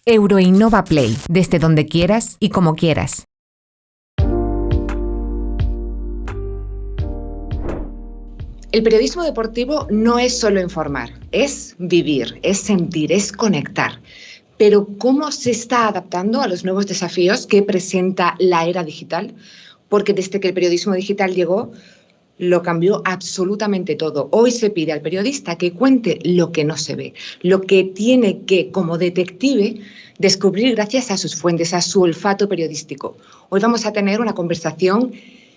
Euroinnova Play, desde donde quieras y como quieras. El periodismo deportivo no es solo informar, es vivir, es sentir, es conectar. Pero ¿cómo se está adaptando a los nuevos desafíos que presenta la era digital? Porque desde que el periodismo digital llegó, lo cambió absolutamente todo. Hoy se pide al periodista que cuente lo que no se ve, lo que tiene que, como detective, descubrir gracias a sus fuentes, a su olfato periodístico. Hoy vamos a tener una conversación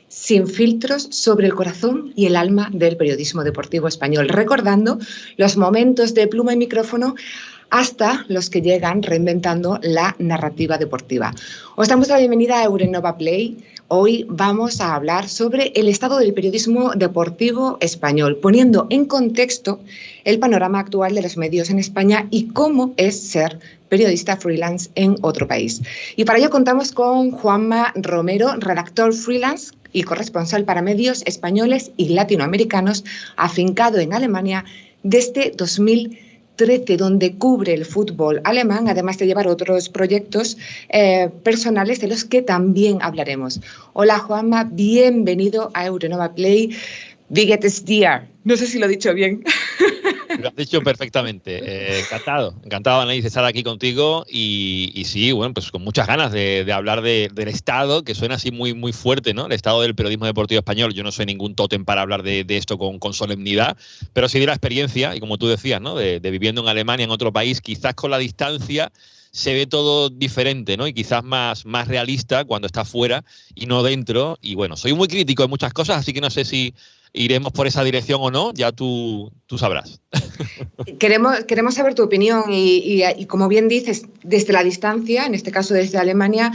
sin filtros sobre el corazón y el alma del periodismo deportivo español, recordando los momentos de pluma y micrófono hasta los que llegan reinventando la narrativa deportiva. Os damos la bienvenida a Euroinnova Play. Hoy vamos a hablar sobre el estado del periodismo deportivo español, poniendo en contexto el panorama actual de los medios en España y cómo es ser periodista freelance en otro país. Y para ello contamos con Juanma Romero, redactor freelance y corresponsal para medios españoles y latinoamericanos, afincado en Alemania desde 2013, donde cubre el fútbol alemán, además de llevar otros proyectos personales de los que también hablaremos. Hola Juanma, bienvenido a Euroinnova Play. Wie geht es dir? No sé si lo he dicho bien. Lo has dicho perfectamente. Encantado, Anaís, de estar aquí contigo y sí, bueno, pues con muchas ganas de hablar del Estado, que suena así muy, muy fuerte, ¿no? El estado del periodismo deportivo español. Yo no soy ningún tótem para hablar de esto con solemnidad, pero sí de la experiencia y como tú decías, ¿no? De viviendo en Alemania, en otro país, quizás con la distancia se ve todo diferente, ¿no? Y quizás más realista cuando estás fuera y no dentro. Y bueno, soy muy crítico de muchas cosas, así que no sé si iremos por esa dirección o no, ya tú sabrás. Queremos saber tu opinión y como bien dices, desde la distancia, en este caso desde Alemania,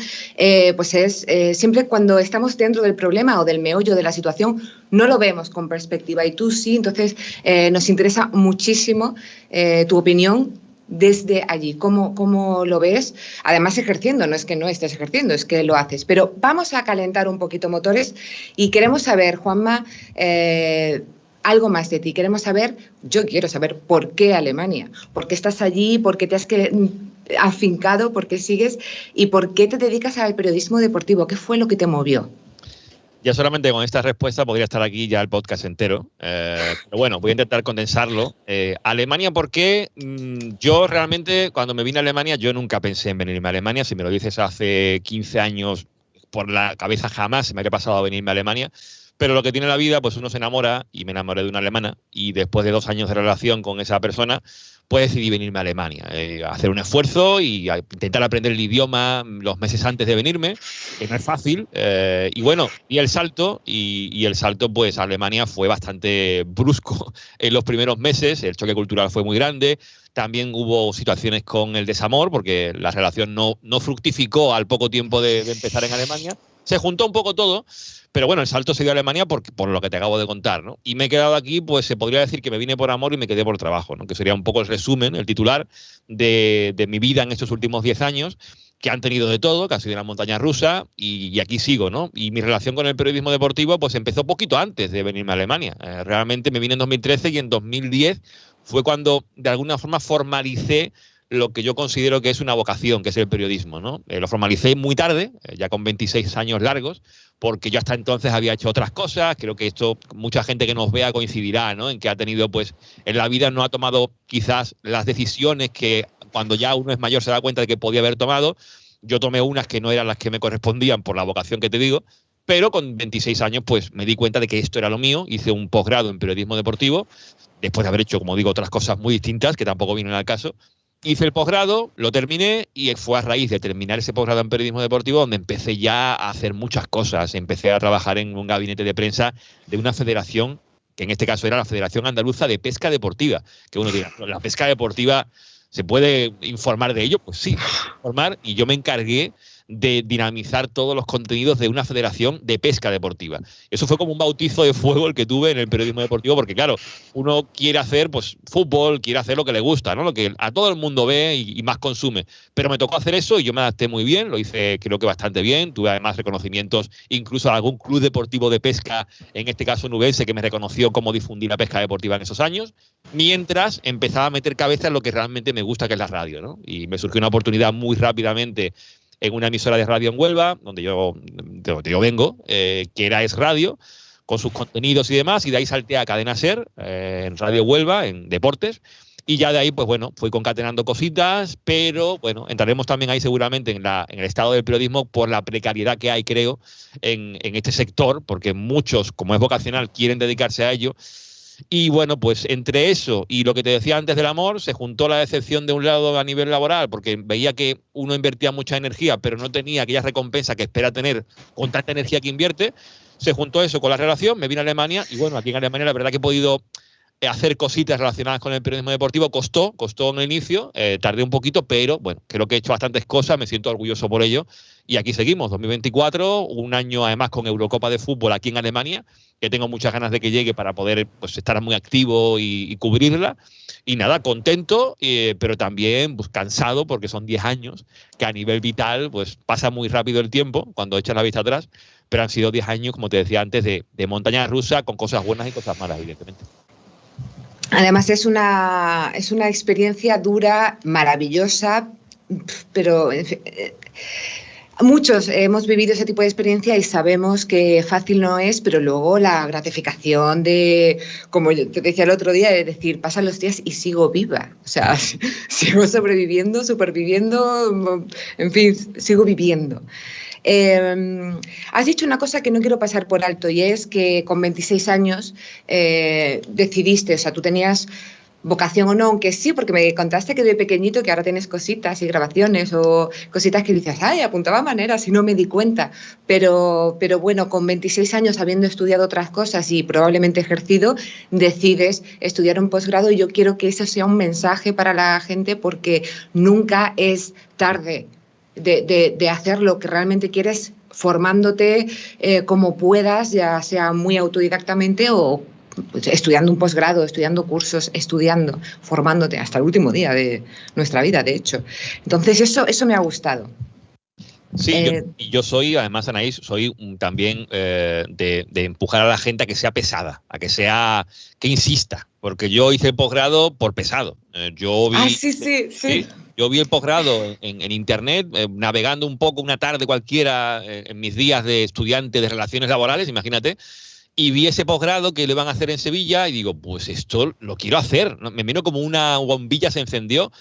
pues es siempre cuando estamos dentro del problema o del meollo de la situación, no lo vemos con perspectiva y tú sí, entonces nos interesa muchísimo tu opinión desde allí. ¿Cómo lo ves? Además ejerciendo, no es que no estés ejerciendo, es que lo haces. Pero vamos a calentar un poquito motores y queremos saber, Juanma, algo más de ti. Yo quiero saber por qué Alemania, por qué estás allí, por qué te has afincado, por qué sigues y por qué te dedicas al periodismo deportivo. ¿Qué fue lo que te movió? Ya solamente con esta respuesta podría estar aquí ya el podcast entero, pero bueno, voy a intentar condensarlo. Alemania, ¿por qué? Yo realmente, cuando me vine a Alemania, yo nunca pensé en venirme a Alemania. Si me lo dices hace 15 años, por la cabeza jamás se me habría pasado a venirme a Alemania. Pero lo que tiene la vida, pues uno se enamora, y me enamoré de una alemana, y después de 2 años de relación con esa persona, pues decidí venirme a Alemania, hacer un esfuerzo y a intentar aprender el idioma los meses antes de venirme, que no es fácil, y bueno, di el salto, y el salto pues a Alemania fue bastante brusco en los primeros meses, el choque cultural fue muy grande, también hubo situaciones con el desamor, porque la relación no fructificó al poco tiempo de empezar en Alemania, se juntó un poco todo, pero bueno, el salto se dio a Alemania por lo que te acabo de contar, ¿no? Y me he quedado aquí, pues se podría decir que me vine por amor y me quedé por trabajo, ¿no? Que sería un poco el resumen, el titular de mi vida en estos últimos 10 años, que han tenido de todo, que ha sido una montaña rusa, y aquí sigo, ¿no? Y mi relación con el periodismo deportivo, pues empezó poquito antes de venirme a Alemania. Realmente me vine en 2013 y en 2010 fue cuando de alguna forma formalicé lo que yo considero que es una vocación, que es el periodismo, ¿no? Lo formalicé muy tarde, ya con 26 años largos, porque yo hasta entonces había hecho otras cosas. Creo que esto, mucha gente que nos vea coincidirá, ¿no? En que ha tenido, pues, en la vida no ha tomado quizás las decisiones que cuando ya uno es mayor se da cuenta de que podía haber tomado. Yo tomé unas que no eran las que me correspondían por la vocación que te digo, pero con 26 años, pues, me di cuenta de que esto era lo mío. Hice un posgrado en periodismo deportivo, después de haber hecho, como digo, otras cosas muy distintas que tampoco vienen al caso. Hice el posgrado, lo terminé y fue a raíz de terminar ese posgrado en periodismo deportivo donde empecé ya a hacer muchas cosas. Empecé a trabajar en un gabinete de prensa de una federación, que en este caso era la Federación Andaluza de Pesca Deportiva. Que uno dirá, ¿la pesca deportiva se puede informar de ello? Pues sí, informar. Y yo me encargué de dinamizar todos los contenidos de una federación de pesca deportiva. Eso fue como un bautizo de fuego el que tuve en el periodismo deportivo, porque claro, uno quiere hacer pues fútbol, quiere hacer lo que le gusta, ¿no? Lo que a todo el mundo ve y más consume. Pero me tocó hacer eso y yo me adapté muy bien, lo hice creo que bastante bien, tuve además reconocimientos incluso a algún club deportivo de pesca, en este caso nubense, que me reconoció cómo difundir la pesca deportiva en esos años, mientras empezaba a meter cabeza en lo que realmente me gusta, que es la radio, ¿no? Y me surgió una oportunidad muy rápidamente en una emisora de radio en Huelva, donde yo vengo, que era Es Radio, con sus contenidos y demás, y de ahí salté a Cadena Ser, en Radio Huelva, en Deportes, y ya de ahí, pues bueno, fui concatenando cositas, pero bueno, entraremos también ahí seguramente en el estado del periodismo por la precariedad que hay, creo, en este sector, porque muchos, como es vocacional, quieren dedicarse a ello. Y bueno, pues entre eso y lo que te decía antes del amor, se juntó la decepción de un lado a nivel laboral, porque veía que uno invertía mucha energía, pero no tenía aquella recompensa que espera tener con tanta energía que invierte. Se juntó eso con la relación, me vine a Alemania y bueno, aquí en Alemania la verdad que he podido hacer cositas relacionadas con el periodismo deportivo. Costó en el inicio, tardé un poquito, pero bueno, creo que he hecho bastantes cosas, me siento orgulloso por ello. Y aquí seguimos, 2024, un año además con Eurocopa de fútbol aquí en Alemania, que tengo muchas ganas de que llegue para poder pues, estar muy activo y cubrirla. Y nada, contento, pero también pues, cansado, porque son 10 años, que a nivel vital pues pasa muy rápido el tiempo cuando echas la vista atrás, pero han sido 10 años, como te decía antes, de montaña rusa, con cosas buenas y cosas malas, evidentemente. Además es una experiencia dura, maravillosa, pero muchos hemos vivido ese tipo de experiencia y sabemos que fácil no es, pero luego la gratificación de, como yo te decía el otro día, de decir, pasan los días y sigo viva. O sea, sigo sobreviviendo, superviviendo, en fin, sigo viviendo. Has dicho una cosa que no quiero pasar por alto y es que con 26 años decidiste, o sea, tú tenías vocación o no, aunque sí, porque me contaste que de pequeñito que ahora tienes cositas y grabaciones o cositas que dices, ay, apuntaba maneras y no me di cuenta, pero bueno, con 26 años habiendo estudiado otras cosas y probablemente ejercido, decides estudiar un posgrado y yo quiero que eso sea un mensaje para la gente porque nunca es tarde de hacer lo que realmente quieres formándote como puedas, ya sea muy autodidactamente o pues, estudiando un posgrado, estudiando cursos, estudiando, formándote hasta el último día de nuestra vida, de hecho. Entonces eso me ha gustado. Sí, yo soy, además, Anaís, soy también de empujar a la gente a que sea pesada, a que insista, porque yo hice el posgrado por pesado. Sí. Yo vi el posgrado en internet, navegando un poco una tarde cualquiera en mis días de estudiante de relaciones laborales, imagínate, y vi ese posgrado que lo iban a hacer en Sevilla y digo, pues esto lo quiero hacer, ¿no? Me vino como una bombilla, se encendió.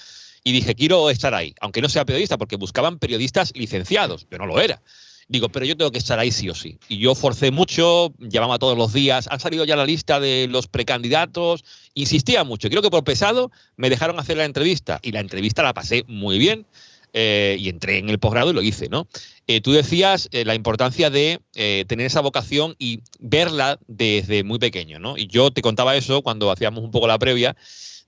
Y dije, quiero estar ahí, aunque no sea periodista, porque buscaban periodistas licenciados. Yo no lo era. Digo, pero yo tengo que estar ahí sí o sí. Y yo forcé mucho, llamaba todos los días. Han salido ya la lista de los precandidatos. Insistía mucho. Creo que por pesado me dejaron hacer la entrevista. Y la entrevista la pasé muy bien. Y entré en el posgrado y lo hice, ¿no? Tú decías la importancia de tener esa vocación y verla desde muy pequeño, ¿no? Y yo te contaba eso cuando hacíamos un poco la previa.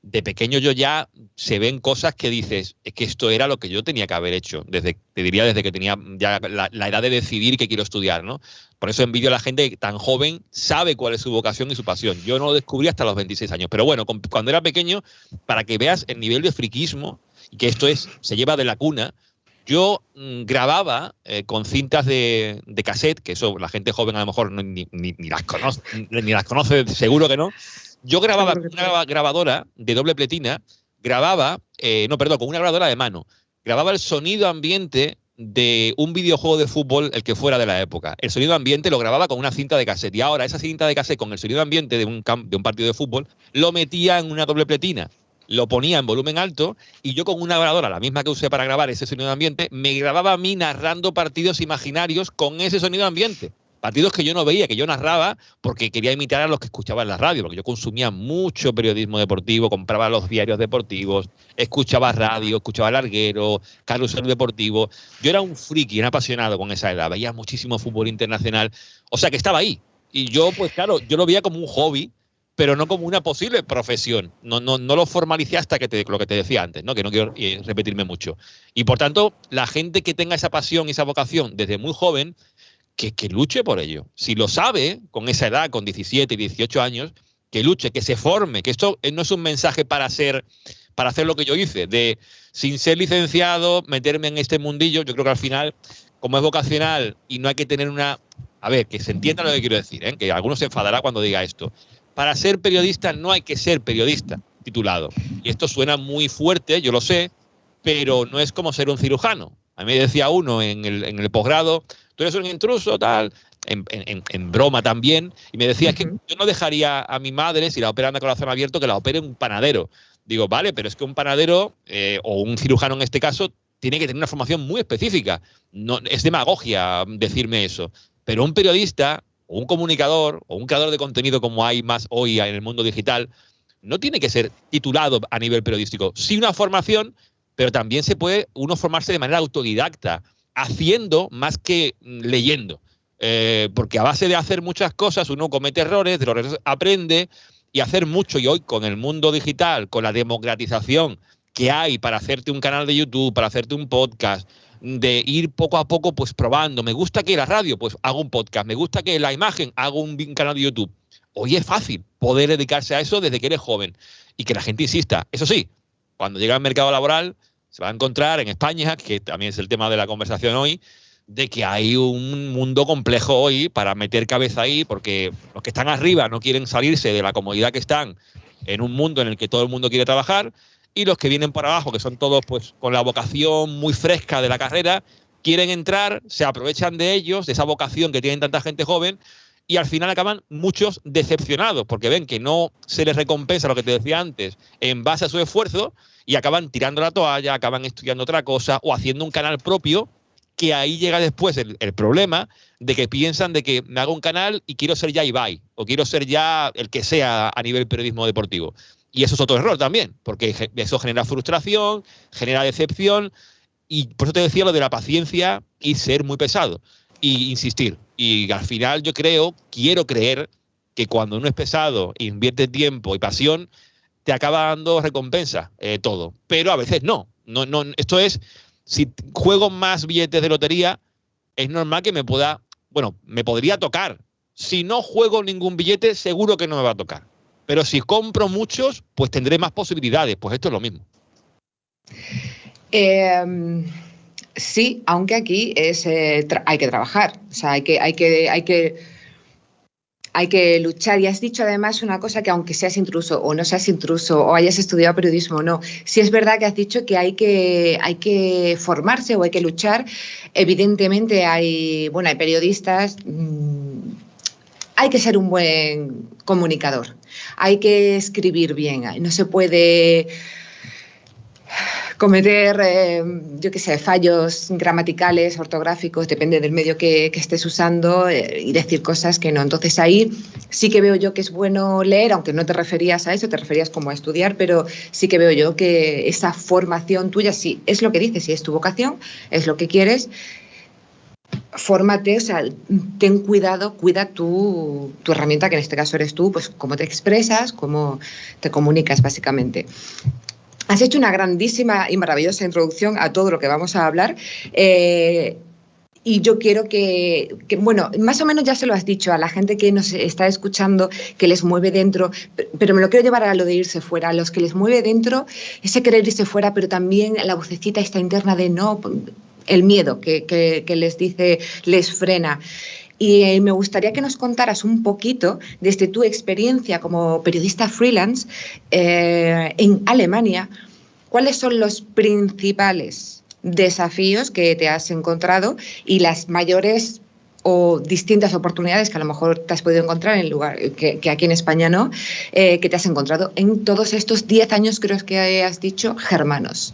De pequeño yo ya se ven cosas que dices, es que esto era lo que yo tenía que haber hecho, te diría desde que tenía ya la edad de decidir qué quiero estudiar, ¿no? Por eso envidio a la gente que tan joven sabe cuál es su vocación y su pasión. Yo no lo descubrí hasta los 26 años, pero bueno, cuando era pequeño, para que veas el nivel de friquismo, y que esto se lleva de la cuna, yo grababa con cintas de cassette, que eso la gente joven a lo mejor ni las conoce, seguro que no. Yo grababa con una grabadora de doble pletina, con una grabadora de mano, grababa el sonido ambiente de un videojuego de fútbol, el que fuera de la época. El sonido ambiente lo grababa con una cinta de cassette y ahora esa cinta de cassette con el sonido ambiente de un partido de fútbol lo metía en una doble pletina, lo ponía en volumen alto y yo con una grabadora, la misma que usé para grabar ese sonido ambiente, me grababa a mí narrando partidos imaginarios con ese sonido ambiente. Partidos que yo no veía, que yo narraba porque quería imitar a los que escuchaba en la radio, porque yo consumía mucho periodismo deportivo, compraba los diarios deportivos, escuchaba radio, escuchaba Larguero, Carrusel Deportivo. Yo era un friki, un apasionado con esa edad, veía muchísimo fútbol internacional, o sea que estaba ahí. Y yo, pues claro, yo lo veía como un hobby, pero no como una posible profesión. No lo formalicé hasta lo que te decía antes, ¿no? Que no quiero repetirme mucho. Y por tanto, la gente que tenga esa pasión y esa vocación desde muy joven, que luche por ello. Si lo sabe, con esa edad, con 17, 18 años, que luche, que se forme, que esto no es un mensaje para hacer lo que yo hice, de sin ser licenciado, meterme en este mundillo. Yo creo que al final, como es vocacional y no hay que tener una... A ver, que se entienda lo que quiero decir, ¿eh? Que algunos se enfadará cuando diga esto. Para ser periodista no hay que ser periodista titulado. Y esto suena muy fuerte, yo lo sé, pero no es como ser un cirujano. A mí me decía uno en el posgrado, tú eres un intruso, tal, en broma también, y me decía, es que yo no dejaría a mi madre, si la operan de corazón abierto, que la opere un panadero. Digo, vale, pero es que un panadero, o un cirujano en este caso, tiene que tener una formación muy específica. No, es demagogia decirme eso. Pero un periodista, o un comunicador, o un creador de contenido como hay más hoy en el mundo digital, no tiene que ser titulado a nivel periodístico. Sí una formación, pero también se puede uno formarse de manera autodidacta, haciendo más que leyendo. Porque a base de hacer muchas cosas uno comete errores, de los errores aprende, y hacer mucho. Y hoy con el mundo digital, con la democratización que hay para hacerte un canal de YouTube, para hacerte un podcast, de ir poco a poco pues probando. Me gusta que la radio, pues hago un podcast. Me gusta que la imagen, hago un canal de YouTube. Hoy es fácil poder dedicarse a eso desde que eres joven y que la gente insista. Eso sí, cuando llega al mercado laboral se va a encontrar en España, que también es el tema de la conversación hoy, de que hay un mundo complejo hoy para meter cabeza ahí, porque los que están arriba no quieren salirse de la comodidad que están en un mundo en el que todo el mundo quiere trabajar, y los que vienen por abajo, que son todos pues con la vocación muy fresca de la carrera, quieren entrar, se aprovechan de ellos, de esa vocación que tienen tanta gente joven, y al final acaban muchos decepcionados, porque ven que no se les recompensa lo que te decía antes en base a su esfuerzo, y acaban tirando la toalla, acaban estudiando otra cosa o haciendo un canal propio, que ahí llega después el problema de que piensan de que me hago un canal y quiero ser ya Ibai, o quiero ser ya el que sea a nivel periodismo deportivo. Y eso es otro error también, porque eso genera frustración, genera decepción, y por eso te decía lo de la paciencia y ser muy pesado, y insistir. Y al final yo quiero creer que cuando uno es pesado, invierte tiempo y pasión, te acaba dando recompensa todo. Pero a veces no. Esto es, si juego más billetes de lotería, es normal que me podría tocar. Si no juego ningún billete, seguro que no me va a tocar. Pero si compro muchos, pues tendré más posibilidades. Pues esto es lo mismo. Sí, aunque aquí hay que trabajar. O sea, hay que luchar. Y has dicho además una cosa, que aunque seas intruso o no seas intruso o hayas estudiado periodismo o no, sí es verdad que has dicho que hay que formarse o hay que luchar. Evidentemente hay periodistas. Hay que ser un buen comunicador, hay que escribir bien, no se puede cometer, fallos gramaticales, ortográficos, depende del medio que estés usando, y decir cosas que no. Entonces ahí sí que veo yo que es bueno leer, aunque no te referías a eso, te referías como a estudiar, pero sí que veo yo que esa formación tuya, sí, es lo que dices, si es tu vocación, es lo que quieres, fórmate, o sea, ten cuidado, cuida tu herramienta, que en este caso eres tú, pues cómo te expresas, cómo te comunicas básicamente. Has hecho una grandísima y maravillosa introducción a todo lo que vamos a hablar, y yo quiero que, más o menos ya se lo has dicho a la gente que nos está escuchando, que les mueve dentro, pero me lo quiero llevar a lo de irse fuera, a los que les mueve dentro ese querer irse fuera, pero también la vocecita esta interna de no, el miedo que les dice, les frena. Y me gustaría que nos contaras un poquito desde tu experiencia como periodista freelance en Alemania, cuáles son los principales desafíos que te has encontrado y las mayores o distintas oportunidades que a lo mejor te has podido encontrar en lugar que aquí en España no, que te has encontrado en todos estos 10 años, creo que has dicho, germanos.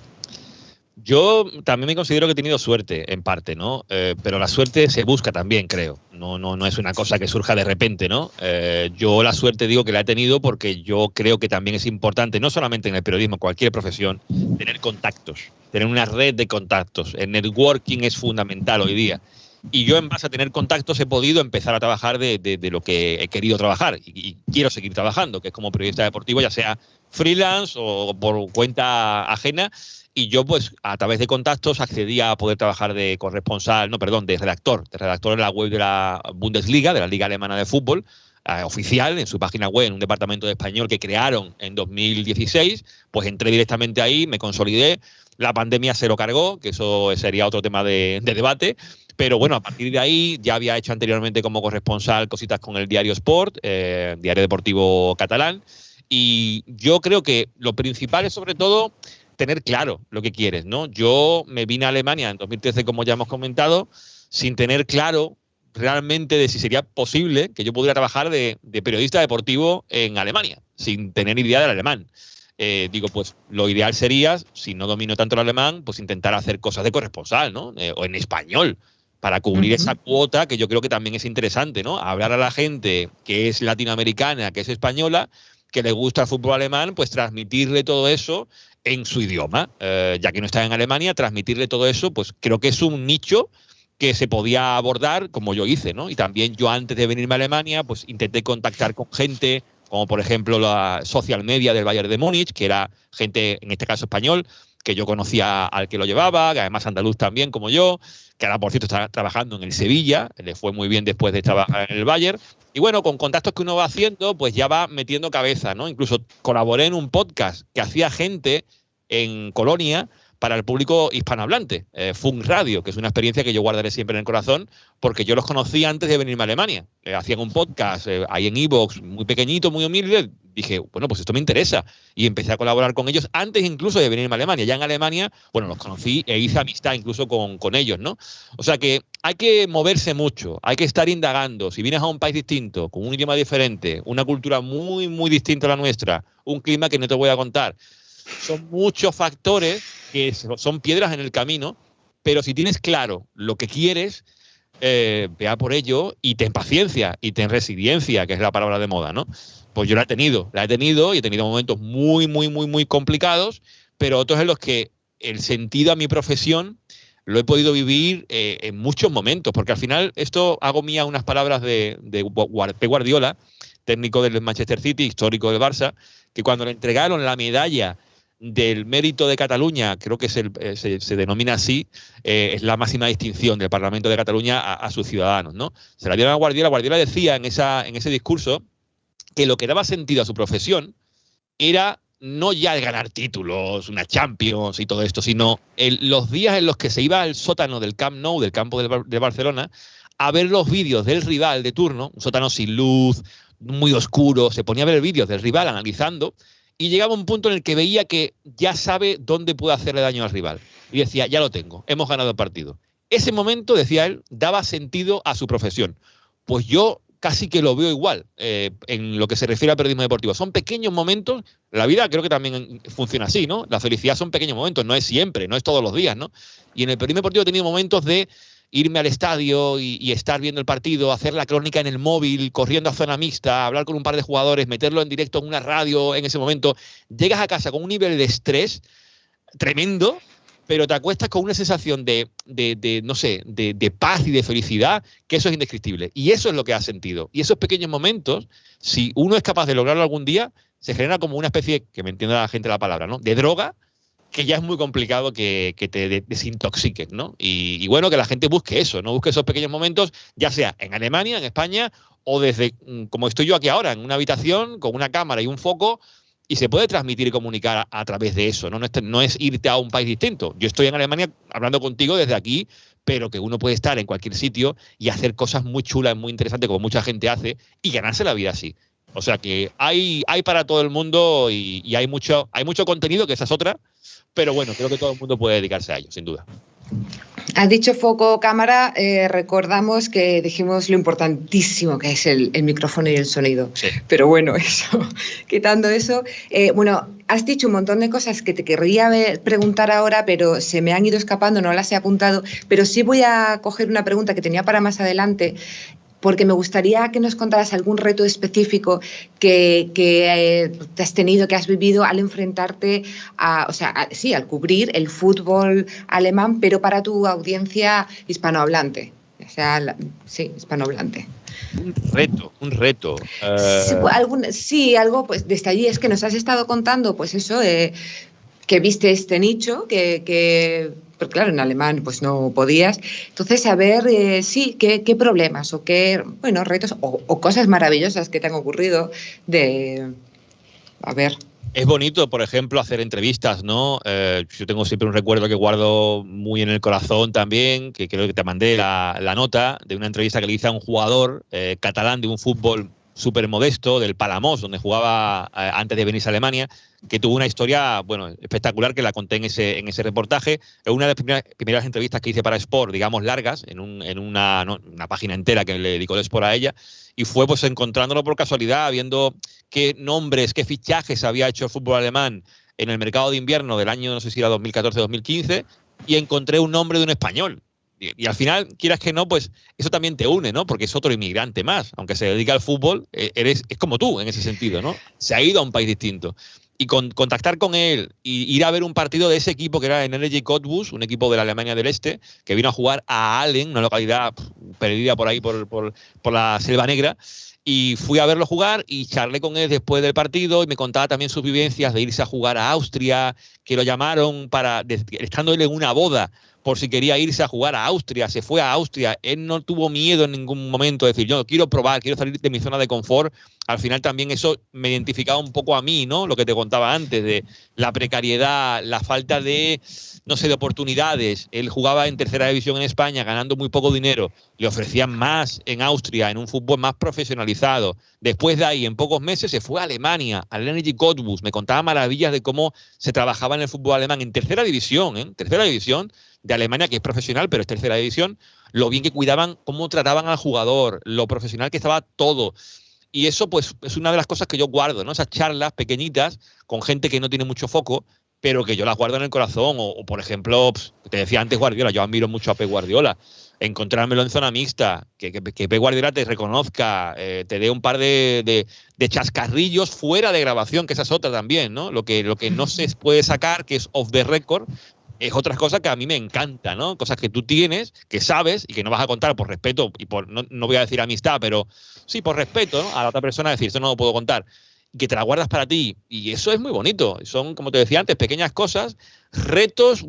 Yo también me considero que he tenido suerte, en parte, ¿no? Pero la suerte se busca también, creo. No es una cosa que surja de repente, ¿no? Yo la suerte digo que la he tenido porque yo creo que también es importante, no solamente en el periodismo, cualquier profesión, tener contactos, tener una red de contactos. El networking es fundamental hoy día. Y yo, en base a tener contactos, he podido empezar a trabajar de lo que he querido trabajar y quiero seguir trabajando, que es como periodista deportivo, ya sea freelance o por cuenta ajena. Y yo, pues, a través de contactos accedía a poder trabajar de corresponsal, no, perdón, de redactor en la web de la Bundesliga, de la Liga Alemana de Fútbol, oficial, en su página web, en un departamento de español que crearon en 2016. Pues entré directamente ahí, me consolidé. La pandemia se lo cargó, que eso sería otro tema de debate. Pero bueno, a partir de ahí ya había hecho anteriormente como corresponsal cositas con el Diario Sport, Diario Deportivo Catalán. Y yo creo que lo principal es, sobre todo, tener claro lo que quieres, ¿no? Yo me vine a Alemania en 2013, como ya hemos comentado, sin tener claro realmente de si sería posible que yo pudiera trabajar de periodista deportivo en Alemania, sin tener idea del alemán. Digo, pues lo ideal sería, si no domino tanto el alemán, pues intentar hacer cosas de corresponsal, ¿no? O en español, para cubrir esa cuota que yo creo que también es interesante, ¿no? Hablar a la gente que es latinoamericana, que es española, que le gusta el fútbol alemán, pues transmitirle todo eso en su idioma, ya que no está en Alemania, transmitirle todo eso, pues creo que es un nicho que se podía abordar como yo hice, ¿no? Y también yo, antes de venirme a Alemania, pues intenté contactar con gente como, por ejemplo, la social media del Bayern de Múnich, que era gente, en este caso español, que yo conocía al que lo llevaba, que además andaluz también, como yo, que ahora, por cierto, está trabajando en el Sevilla, le fue muy bien después de trabajar en el Bayern. Y bueno, con contactos que uno va haciendo, pues ya va metiendo cabeza, ¿no? Incluso colaboré en un podcast que hacía gente en Colonia para el público hispanohablante, Funk Radio, que es una experiencia que yo guardaré siempre en el corazón, porque yo los conocí antes de venirme a Alemania. Hacían un podcast ahí en iVoox, muy pequeñito, muy humilde. Dije, bueno, pues esto me interesa. Y empecé a colaborar con ellos antes incluso de venirme a Alemania. Ya en Alemania, bueno, los conocí e hice amistad incluso con ellos, ¿no? O sea que hay que moverse mucho, hay que estar indagando. Si vienes a un país distinto, con un idioma diferente, una cultura muy, muy distinta a la nuestra, un clima que no te voy a contar, son muchos factores que son piedras en el camino, pero si tienes claro lo que quieres, vea por ello y ten paciencia y ten resiliencia, que es la palabra de moda, ¿no? Pues yo la he tenido y he tenido momentos muy, muy, muy, muy complicados, pero otros en los que el sentido a mi profesión lo he podido vivir en muchos momentos, porque al final esto hago mía unas palabras de Pep Guardiola, técnico del Manchester City, histórico del Barça, que cuando le entregaron la medalla del mérito de Cataluña, creo que se denomina así, es la máxima distinción del Parlamento de Cataluña a sus ciudadanos, ¿no? Se la dieron a Guardiola. Guardiola decía en ese discurso que lo que daba sentido a su profesión era no ya el ganar títulos, una Champions y todo esto, sino los días en los que se iba al sótano del Camp Nou, del campo de Barcelona, a ver los vídeos del rival de turno, un sótano sin luz, muy oscuro, se ponía a ver vídeos del rival analizando, y llegaba un punto en el que veía que ya sabe dónde puede hacerle daño al rival. Y decía, ya lo tengo, hemos ganado el partido. Ese momento, decía él, daba sentido a su profesión. Pues yo casi que lo veo igual en lo que se refiere al periodismo deportivo. Son pequeños momentos, la vida creo que también funciona así, ¿no? La felicidad son pequeños momentos, no es siempre, no es todos los días, ¿no? Y en el periodismo deportivo he tenido momentos de irme al estadio y estar viendo el partido, hacer la crónica en el móvil, corriendo a zona mixta, hablar con un par de jugadores, meterlo en directo en una radio en ese momento. Llegas a casa con un nivel de estrés tremendo, pero te acuestas con una sensación no sé, de paz y de felicidad, que eso es indescriptible. Y eso es lo que has sentido. Y esos pequeños momentos, si uno es capaz de lograrlo algún día, se genera como una especie, que me entienda la gente la palabra, ¿no?, de droga, que ya es muy complicado que te desintoxiquen, ¿no? Y bueno, que la gente busque eso, ¿no? Busque esos pequeños momentos, ya sea en Alemania, en España, o desde, como estoy yo aquí ahora, en una habitación con una cámara y un foco, y se puede transmitir y comunicar a través de eso, ¿no? No es irte a un país distinto. Yo estoy en Alemania hablando contigo desde aquí, pero que uno puede estar en cualquier sitio y hacer cosas muy chulas, muy interesantes, como mucha gente hace, y ganarse la vida así. O sea que hay para todo el mundo y hay mucho contenido, que esa es otra, pero bueno, creo que todo el mundo puede dedicarse a ello, sin duda. Has dicho foco, cámara, recordamos que dijimos lo importantísimo que es el micrófono y el sonido. Sí. Pero bueno, eso, quitando eso, bueno, has dicho un montón de cosas que te querría preguntar ahora, pero se me han ido escapando, no las he apuntado, pero sí voy a coger una pregunta que tenía para más adelante, porque me gustaría que nos contaras algún reto específico que te has tenido, que has vivido al enfrentarte al cubrir el fútbol alemán, pero para tu audiencia hispanohablante. sea, sí, hispanohablante. Un reto. Sí, algo pues desde allí es que nos has estado contando, pues eso, que viste este nicho, pero claro, en alemán pues no podías. Entonces, a ver, sí, qué problemas o qué, bueno, retos o cosas maravillosas que te han ocurrido a ver. Es bonito, por ejemplo, hacer entrevistas, ¿no? Yo tengo siempre un recuerdo que guardo muy en el corazón también, que creo que te mandé la nota de una entrevista que le hice a un jugador catalán de un fútbol súper modesto, del Palamós, donde jugaba antes de venirse a Alemania, que tuvo una historia, bueno, espectacular, que la conté en ese reportaje. Es una de las primeras entrevistas que hice para Sport, digamos, largas, en una página entera que le dedicó el Sport a ella, y fue pues encontrándolo por casualidad, viendo qué nombres, qué fichajes había hecho el fútbol alemán en el mercado de invierno del año, no sé si era 2014-2015, y encontré un nombre de un español. Y al final, quieras que no, pues eso también te une, ¿no? Porque es otro inmigrante más. Aunque se dedica al fútbol, es como tú en ese sentido, ¿no? Se ha ido a un país distinto. Y contactar con él y ir a ver un partido de ese equipo que era en Energy Cottbus, un equipo de la Alemania del Este, que vino a jugar a Aalen, una localidad perdida por ahí por la Selva Negra. Y fui a verlo jugar y charlé con él después del partido y me contaba también sus vivencias de irse a jugar a Austria, que lo llamaron estando él en una boda, por si quería irse a jugar a Austria, se fue a Austria. Él no tuvo miedo en ningún momento de decir, yo quiero probar, quiero salir de mi zona de confort. Al final también eso me identificaba un poco a mí, ¿no? Lo que te contaba antes, de la precariedad, la falta de, no sé, de oportunidades. Él jugaba en tercera división en España, ganando muy poco dinero. Le ofrecían más en Austria, en un fútbol más profesionalizado. Después de ahí, en pocos meses, se fue a Alemania, al Energy Cottbus. Me contaba maravillas de cómo se trabajaba en el fútbol alemán en tercera división, ¿eh? Tercera división de Alemania, que es profesional, pero es tercera división, lo bien que cuidaban, cómo trataban al jugador, lo profesional que estaba todo. Y eso, pues, es una de las cosas que yo guardo, ¿no? Esas charlas pequeñitas con gente que no tiene mucho foco, pero que yo las guardo en el corazón. O por ejemplo, te decía antes Guardiola, yo admiro mucho a Pep Guardiola. Encontrármelo en zona mixta, que Pep Guardiola te reconozca, te dé un par de chascarrillos fuera de grabación, que esa es otra también, ¿no? Lo que no se puede sacar, que es off the record, es otra cosa que a mí me encanta, ¿no? Cosas que tú tienes, que sabes y que no vas a contar por respeto y no voy a decir amistad, pero sí por respeto, ¿no? A la otra persona, decir, esto no lo puedo contar. Que te la guardas para ti. Y eso es muy bonito. Son, como te decía antes, pequeñas cosas, retos,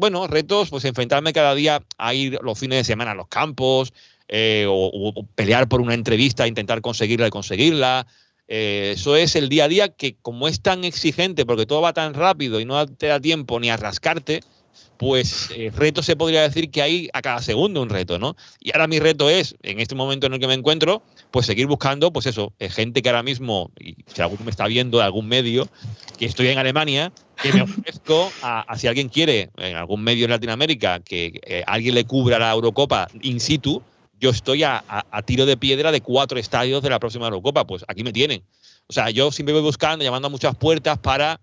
pues enfrentarme cada día a ir los fines de semana a los campos, o pelear por una entrevista, intentar conseguirla y conseguirla. Eso es el día a día, que como es tan exigente, porque todo va tan rápido y no te da tiempo ni a rascarte, pues reto se podría decir que hay a cada segundo un reto, ¿no? Y ahora mi reto es, en este momento en el que me encuentro, pues seguir buscando, pues eso, gente que ahora mismo, y si alguno me está viendo de algún medio, que estoy en Alemania, que me ofrezco a si alguien quiere, en algún medio en Latinoamérica, que alguien le cubra la Eurocopa in situ, yo estoy a tiro de piedra de 4 estadios de la próxima Eurocopa, pues aquí me tienen. O sea, yo siempre voy buscando, llamando a muchas puertas para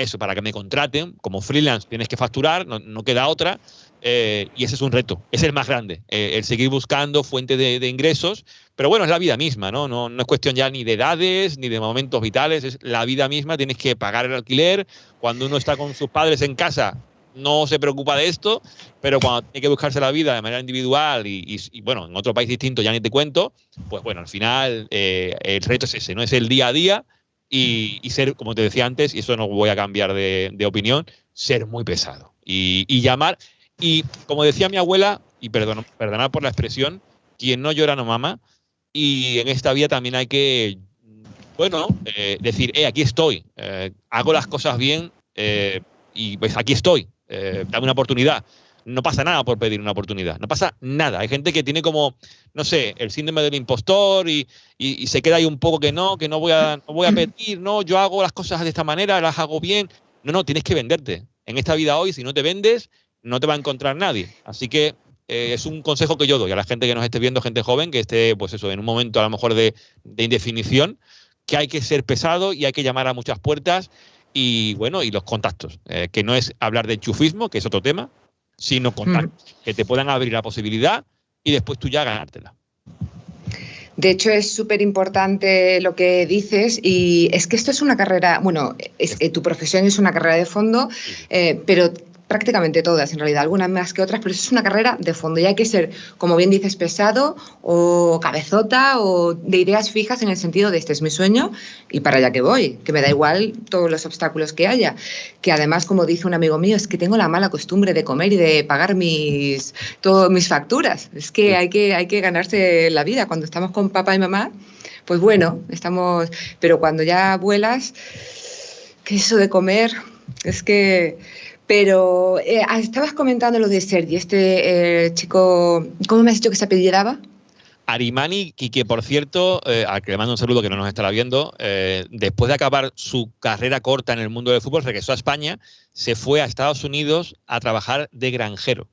eso, para que me contraten. Como freelance tienes que facturar, no queda otra, y ese es un reto, es el más grande, el seguir buscando fuentes de ingresos, pero bueno, es la vida misma, ¿no? No es cuestión ya ni de edades, ni de momentos vitales, es la vida misma, tienes que pagar el alquiler, cuando uno está con sus padres en casa no se preocupa de esto, pero cuando tiene que buscarse la vida de manera individual y bueno, en otro país distinto ya ni te cuento, pues bueno, al final el reto es ese, ¿no? Es el día a día. Y ser, como te decía antes, y eso no voy a cambiar de opinión, ser muy pesado. Y llamar, y como decía mi abuela, y perdonad por la expresión, quien no llora no mama, y en esta vida también hay que, bueno, decir, aquí estoy, hago las cosas bien, y pues aquí estoy, dame una oportunidad. No pasa nada por pedir una oportunidad, no pasa nada. Hay gente que tiene como, no sé, el síndrome del impostor y se queda ahí un poco que no voy a pedir, no, yo hago las cosas de esta manera, las hago bien. No, tienes que venderte. En esta vida hoy, si no te vendes, no te va a encontrar nadie. Así que es un consejo que yo doy a la gente que nos esté viendo, gente joven, que esté, pues eso, en un momento a lo mejor de indefinición, que hay que ser pesado y hay que llamar a muchas puertas y, bueno, y los contactos, que no es hablar de enchufismo, que es otro tema, sino contactos que te puedan abrir la posibilidad y después tú ya ganártela. De hecho, es súper importante lo que dices y es que esto es una carrera, bueno, tu profesión es una carrera de fondo, pero prácticamente todas, en realidad, algunas más que otras, pero eso es una carrera de fondo y hay que ser, como bien dices, pesado o cabezota o de ideas fijas en el sentido de este es mi sueño y para allá que voy, que me da igual todos los obstáculos que haya, que además, como dice un amigo mío, es que tengo la mala costumbre de comer y de pagar todas mis facturas, es que hay que ganarse la vida cuando estamos con papá y mamá, pues bueno, pero cuando ya vuelas, que eso de comer, es que... Pero estabas comentando lo de Sergi, chico, ¿cómo me has dicho que se apellidaba? Arimani, y que por cierto, al que le mando un saludo que no nos estará viendo, después de acabar su carrera corta en el mundo del fútbol, regresó a España, se fue a Estados Unidos a trabajar de granjero.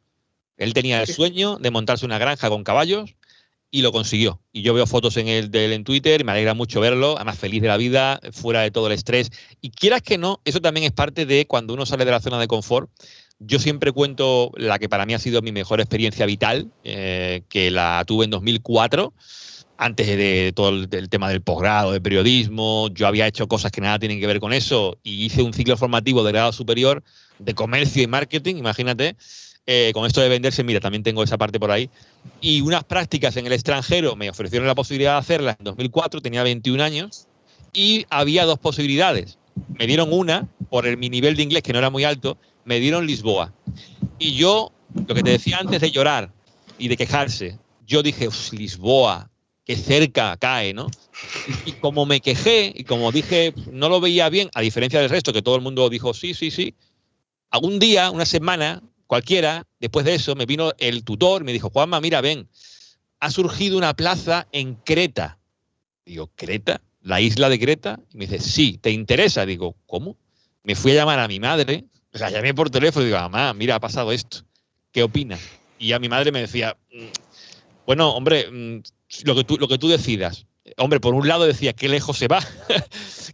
Él tenía el sueño de montarse una granja con caballos y lo consiguió. Y yo veo fotos de él en Twitter, me alegra mucho verlo, además feliz de la vida, fuera de todo el estrés. Y quieras que no, eso también es parte de cuando uno sale de la zona de confort. Yo siempre cuento la que para mí ha sido mi mejor experiencia vital, que la tuve en 2004, antes de todo el tema del posgrado, de periodismo. Yo había hecho cosas que nada tienen que ver con eso y hice un ciclo formativo de grado superior de comercio y marketing, imagínate. Con esto de venderse, mira, también tengo esa parte por ahí. Y unas prácticas en el extranjero me ofrecieron la posibilidad de hacerlas en 2004, tenía 21 años, y había dos posibilidades. Me dieron una, por mi nivel de inglés, que no era muy alto, me dieron Lisboa. Y yo, lo que te decía antes de llorar y de quejarse, yo dije, Lisboa, qué cerca cae, ¿no? Y como me quejé, y como dije, no lo veía bien, a diferencia del resto, que todo el mundo dijo, sí, sí, sí, algún día, una semana, cualquiera, después de eso, me vino el tutor y me dijo, Juanma, mira, ven, ha surgido una plaza en Creta. Digo, ¿Creta? ¿La isla de Creta? Y me dice, sí, ¿te interesa? Digo, ¿cómo? Me fui a llamar a mi madre, la llamé por teléfono y digo, mamá, mira, ha pasado esto, ¿qué opinas? Y a mi madre me decía, bueno, hombre, lo que tú decidas. Hombre, por un lado decía, qué lejos se va,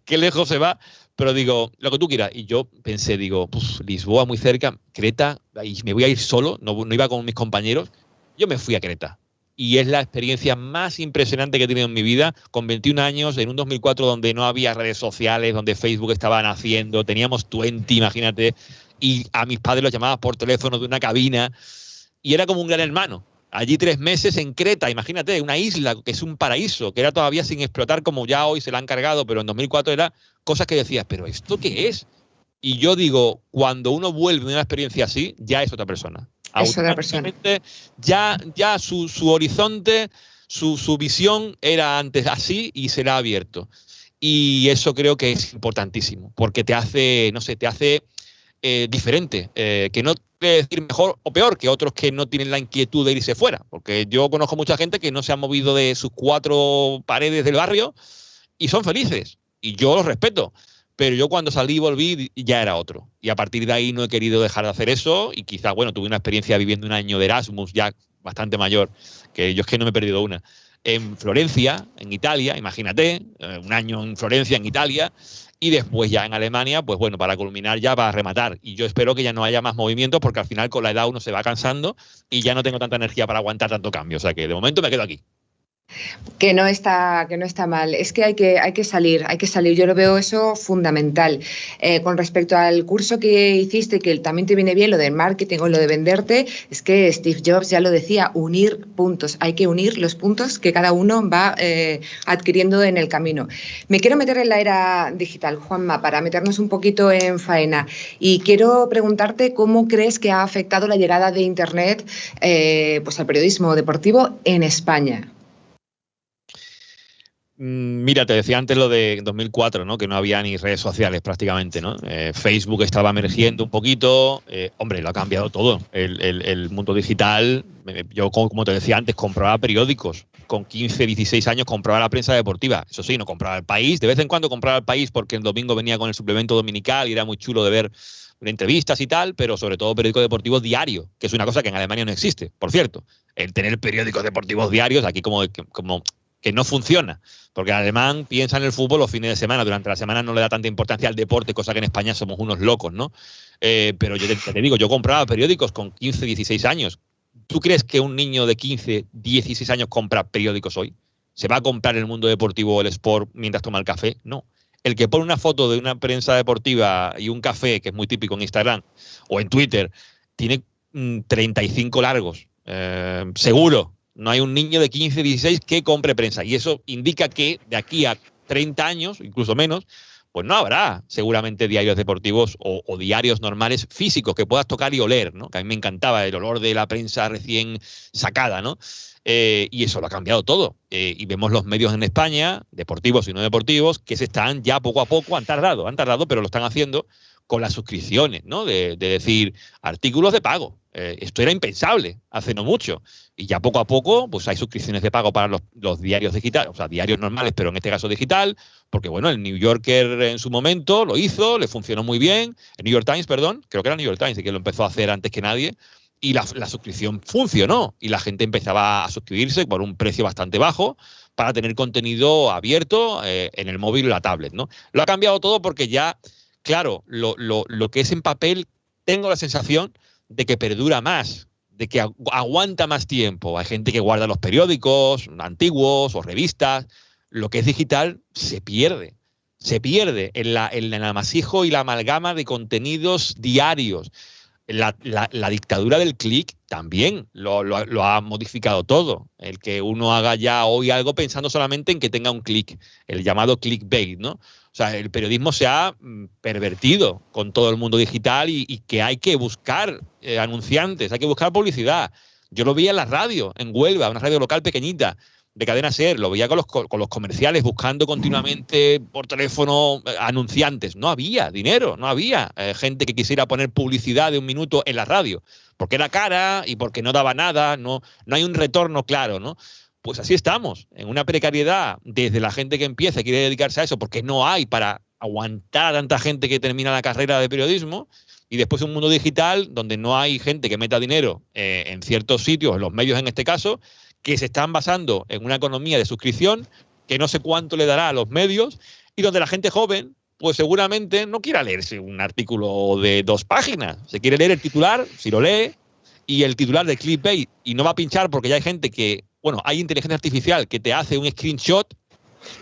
qué lejos se va, pero digo, lo que tú quieras. Y yo pensé, digo, Lisboa muy cerca, Creta, y me voy a ir solo, no iba con mis compañeros. Yo me fui a Creta. Y es la experiencia más impresionante que he tenido en mi vida, con 21 años, en un 2004 donde no había redes sociales, donde Facebook estaba naciendo, teníamos 20, imagínate, y a mis padres los llamaba por teléfono de una cabina, y era como un gran hermano. Allí 3 meses en Creta, imagínate, una isla que es un paraíso, que era todavía sin explotar como ya hoy se la han cargado, pero en 2004 era cosas que decías, ¿pero esto qué es? Y yo digo, cuando uno vuelve de una experiencia así, ya es otra persona. Es otra persona. Ya su horizonte, su visión era antes así y será abierto. Y eso creo que es importantísimo, porque te hace, no sé, te hace diferente, que no quiere decir mejor o peor que otros que no tienen la inquietud de irse fuera, porque yo conozco mucha gente que no se ha movido de sus 4 paredes del barrio y son felices, y yo los respeto, pero yo cuando salí y volví ya era otro, y a partir de ahí no he querido dejar de hacer eso, y quizá, bueno, tuve una experiencia viviendo un año de Erasmus ya bastante mayor, que yo es que no me he perdido una, en Florencia, en Italia, imagínate, un año en Florencia, en Italia, y después ya en Alemania, pues bueno, para culminar ya, para rematar. Y yo espero que ya no haya más movimientos porque al final con la edad uno se va cansando y ya no tengo tanta energía para aguantar tanto cambio. O sea que de momento me quedo aquí. Que no está mal. Es que hay que salir. Yo lo veo eso fundamental. Con respecto al curso que hiciste, que también te viene bien lo del marketing o lo de venderte, es que Steve Jobs ya lo decía, unir puntos. Hay que unir los puntos que cada uno va adquiriendo en el camino. Me quiero meter en la era digital, Juanma, para meternos un poquito en faena. Y quiero preguntarte cómo crees que ha afectado la llegada de Internet pues al periodismo deportivo en España. Mira, te decía antes lo de 2004, ¿no? Que no había ni redes sociales prácticamente, ¿no? Facebook estaba emergiendo un poquito. Hombre, lo ha cambiado todo. El mundo digital, yo como te decía antes, compraba periódicos. Con 15, 16 años compraba la prensa deportiva. Eso sí, no compraba El País. De vez en cuando compraba El País porque el domingo venía con el suplemento dominical y era muy chulo de ver entrevistas y tal, pero sobre todo periódico deportivo diario, que es una cosa que en Alemania no existe, por cierto. El tener periódicos deportivos diarios aquí como que no funciona, porque el alemán piensa en el fútbol los fines de semana, durante la semana no le da tanta importancia al deporte, cosa que en España somos unos locos, ¿no? Pero yo te digo, yo compraba periódicos con 15, 16 años. ¿Tú crees que un niño de 15, 16 años compra periódicos hoy? ¿Se va a comprar el mundo deportivo o el sport mientras toma el café? No. el que pone una foto de una prensa deportiva y un café, que es muy típico en Instagram o en Twitter, tiene 35 largos. Seguro. No hay un niño de 15, 16 que compre prensa. Y eso indica que de aquí a 30 años, incluso menos, pues no habrá seguramente diarios deportivos o diarios normales físicos que puedas tocar y oler, ¿no? Que a mí me encantaba el olor de la prensa recién sacada, ¿no? Y eso lo ha cambiado todo. Y vemos los medios en España, deportivos y no deportivos, que se están ya poco a poco, han tardado, pero lo están haciendo con las suscripciones, ¿no? De decir, artículos de pago. Esto era impensable hace no mucho. Y ya poco a poco, pues hay suscripciones de pago para los diarios digitales, o sea, diarios normales, pero en este caso digital, porque bueno, el New Yorker en su momento lo hizo, le funcionó muy bien, el New York Times, perdón, creo que era el New York Times, que lo empezó a hacer antes que nadie, y la suscripción funcionó, y la gente empezaba a suscribirse por un precio bastante bajo para tener contenido abierto en el móvil o la tablet, ¿no? Lo ha cambiado todo porque ya, claro, lo que es en papel, tengo la sensación de que perdura más, de que aguanta más tiempo. Hay gente que guarda los periódicos antiguos o revistas. Lo que es digital se pierde. Se pierde en el amasijo y la amalgama de contenidos diarios. La dictadura del clic también lo ha modificado todo. El que uno haga ya hoy algo pensando solamente en que tenga un clic, el llamado clickbait, ¿no? O sea, el periodismo se ha pervertido con todo el mundo digital y que hay que buscar anunciantes, hay que buscar publicidad. Yo lo veía en la radio, en Huelva, una radio local pequeñita, de Cadena SER, lo veía con los comerciales buscando continuamente por teléfono anunciantes. No había dinero, no había gente que quisiera poner publicidad de un minuto en la radio, porque era cara y porque no daba nada, no hay un retorno claro, ¿no? Pues así estamos, en una precariedad desde la gente que empieza y quiere dedicarse a eso, porque no hay para aguantar a tanta gente que termina la carrera de periodismo, y después un mundo digital donde no hay gente que meta dinero en ciertos sitios, en los medios en este caso, que se están basando en una economía de suscripción que no sé cuánto le dará a los medios y donde la gente joven pues seguramente no quiera leerse un artículo de 2 páginas. Se quiere leer el titular, si lo lee, y el titular de clickbait, y no va a pinchar porque ya hay gente que, bueno, hay inteligencia artificial que te hace un screenshot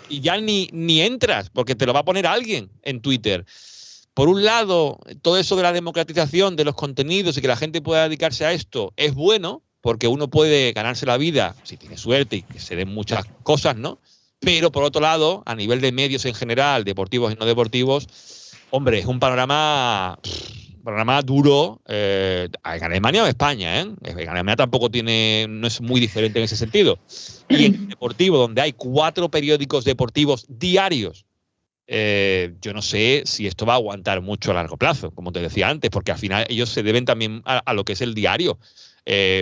y ya ni entras porque te lo va a poner alguien en Twitter. Por un lado, todo eso de la democratización de los contenidos y que la gente pueda dedicarse a esto es bueno, porque uno puede ganarse la vida, si tiene suerte y que se den muchas cosas, ¿no? Pero por otro lado, a nivel de medios en general, deportivos y no deportivos, hombre, es un panorama duro en Alemania o España, ¿eh? En Alemania tampoco no es muy diferente en ese sentido. Y en deportivo, donde hay 4 periódicos deportivos diarios, yo no sé si esto va a aguantar mucho a largo plazo, como te decía antes, porque al final ellos se deben también a lo que es el diario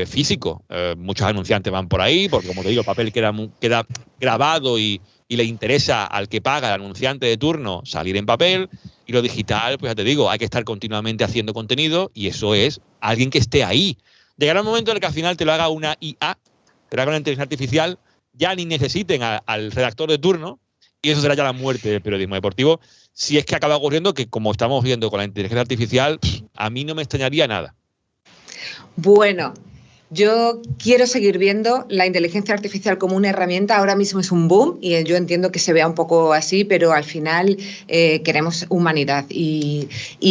físico. Muchos anunciantes van por ahí porque, como te digo, el papel queda grabado y le interesa al que paga, al anunciante de turno, salir en papel, y lo digital, pues ya te digo, hay que estar continuamente haciendo contenido, y eso es alguien que esté ahí. Llegará un momento en el que al final te lo haga una IA, te lo haga una inteligencia artificial, ya ni necesiten al redactor de turno, y eso será ya la muerte del periodismo deportivo, si es que acaba ocurriendo que, como estamos viendo con la inteligencia artificial, a mí no me extrañaría nada. Bueno, yo quiero seguir viendo la inteligencia artificial como una herramienta. Ahora mismo es un boom y yo entiendo que se vea un poco así, pero al final queremos humanidad y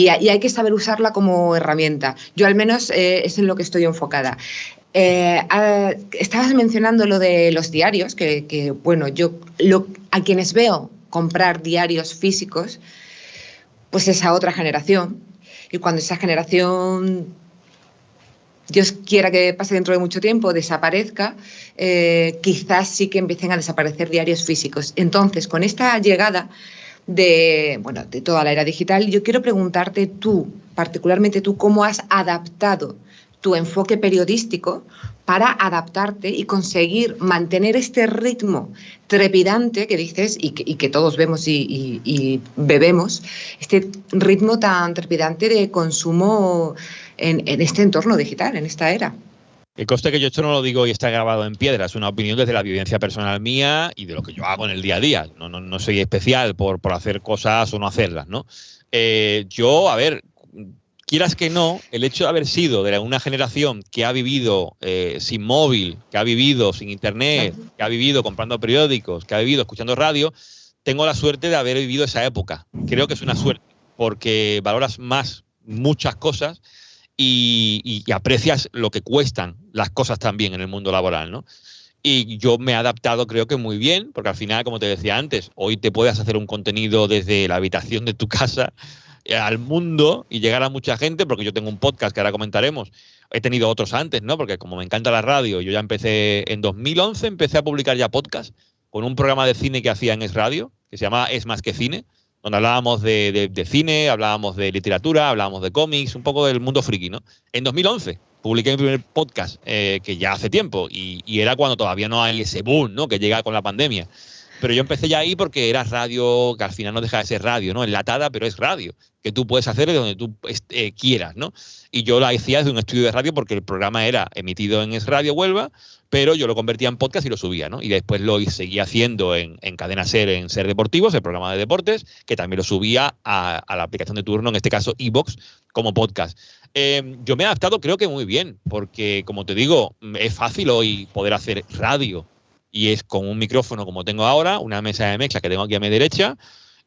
hay que saber usarla como herramienta. Yo al menos es en lo que estoy enfocada. Estabas mencionando lo de los diarios, que bueno, yo a quienes veo comprar diarios físicos, pues esa otra generación. Y cuando esa generación, Dios quiera que pase dentro de mucho tiempo, desaparezca, quizás sí que empiecen a desaparecer diarios físicos. Entonces, con esta llegada de toda la era digital, yo quiero preguntarte tú, particularmente tú, ¿cómo has adaptado tu enfoque periodístico para adaptarte y conseguir mantener este ritmo trepidante que dices y que todos vemos y bebemos, este ritmo tan trepidante de consumo en este entorno digital, en esta era? El coste que yo esto no lo digo y está grabado en piedra, es una opinión desde la vivencia personal mía y de lo que yo hago en el día a día. No soy especial por hacer cosas o no hacerlas, ¿no? Yo, a ver, quieras que no, el hecho de haber sido de una generación que ha vivido sin móvil, que ha vivido sin internet, que ha vivido comprando periódicos, que ha vivido escuchando radio, tengo la suerte de haber vivido esa época. Creo que es una suerte, porque valoras más muchas cosas y aprecias lo que cuestan las cosas también en el mundo laboral, ¿no? Y yo me he adaptado, creo que muy bien, porque al final, como te decía antes, hoy te puedes hacer un contenido desde la habitación de tu casa al mundo y llegar a mucha gente, porque yo tengo un podcast que ahora comentaremos. He tenido otros antes, ¿no? Porque como me encanta la radio, yo ya empecé en 2011, empecé a publicar ya podcast con un programa de cine que hacía en Es Radio, que se llama Es Más que Cine, donde hablábamos de cine, hablábamos de literatura, hablábamos de cómics, un poco del mundo friki, ¿no? En 2011 publiqué mi primer podcast, que ya hace tiempo, y era cuando todavía no hay ese boom, ¿no? Que llega con la pandemia. Pero yo empecé ya ahí porque era radio, que al final no deja de ser radio, ¿no? Enlatada, pero es radio, que tú puedes hacer de donde tú quieras, ¿no? Y yo la hacía desde un estudio de radio porque el programa era emitido en Es Radio Huelva, pero yo lo convertía en podcast y lo subía, ¿no? Y después lo seguía haciendo en Cadena Ser, en Ser Deportivos, el programa de deportes, que también lo subía a la aplicación de turno, en este caso iVoox, como podcast. Yo me he adaptado, creo que muy bien, porque, como te digo, es fácil hoy poder hacer radio. Y es con un micrófono como tengo ahora, una mesa de mezcla que tengo aquí a mi derecha,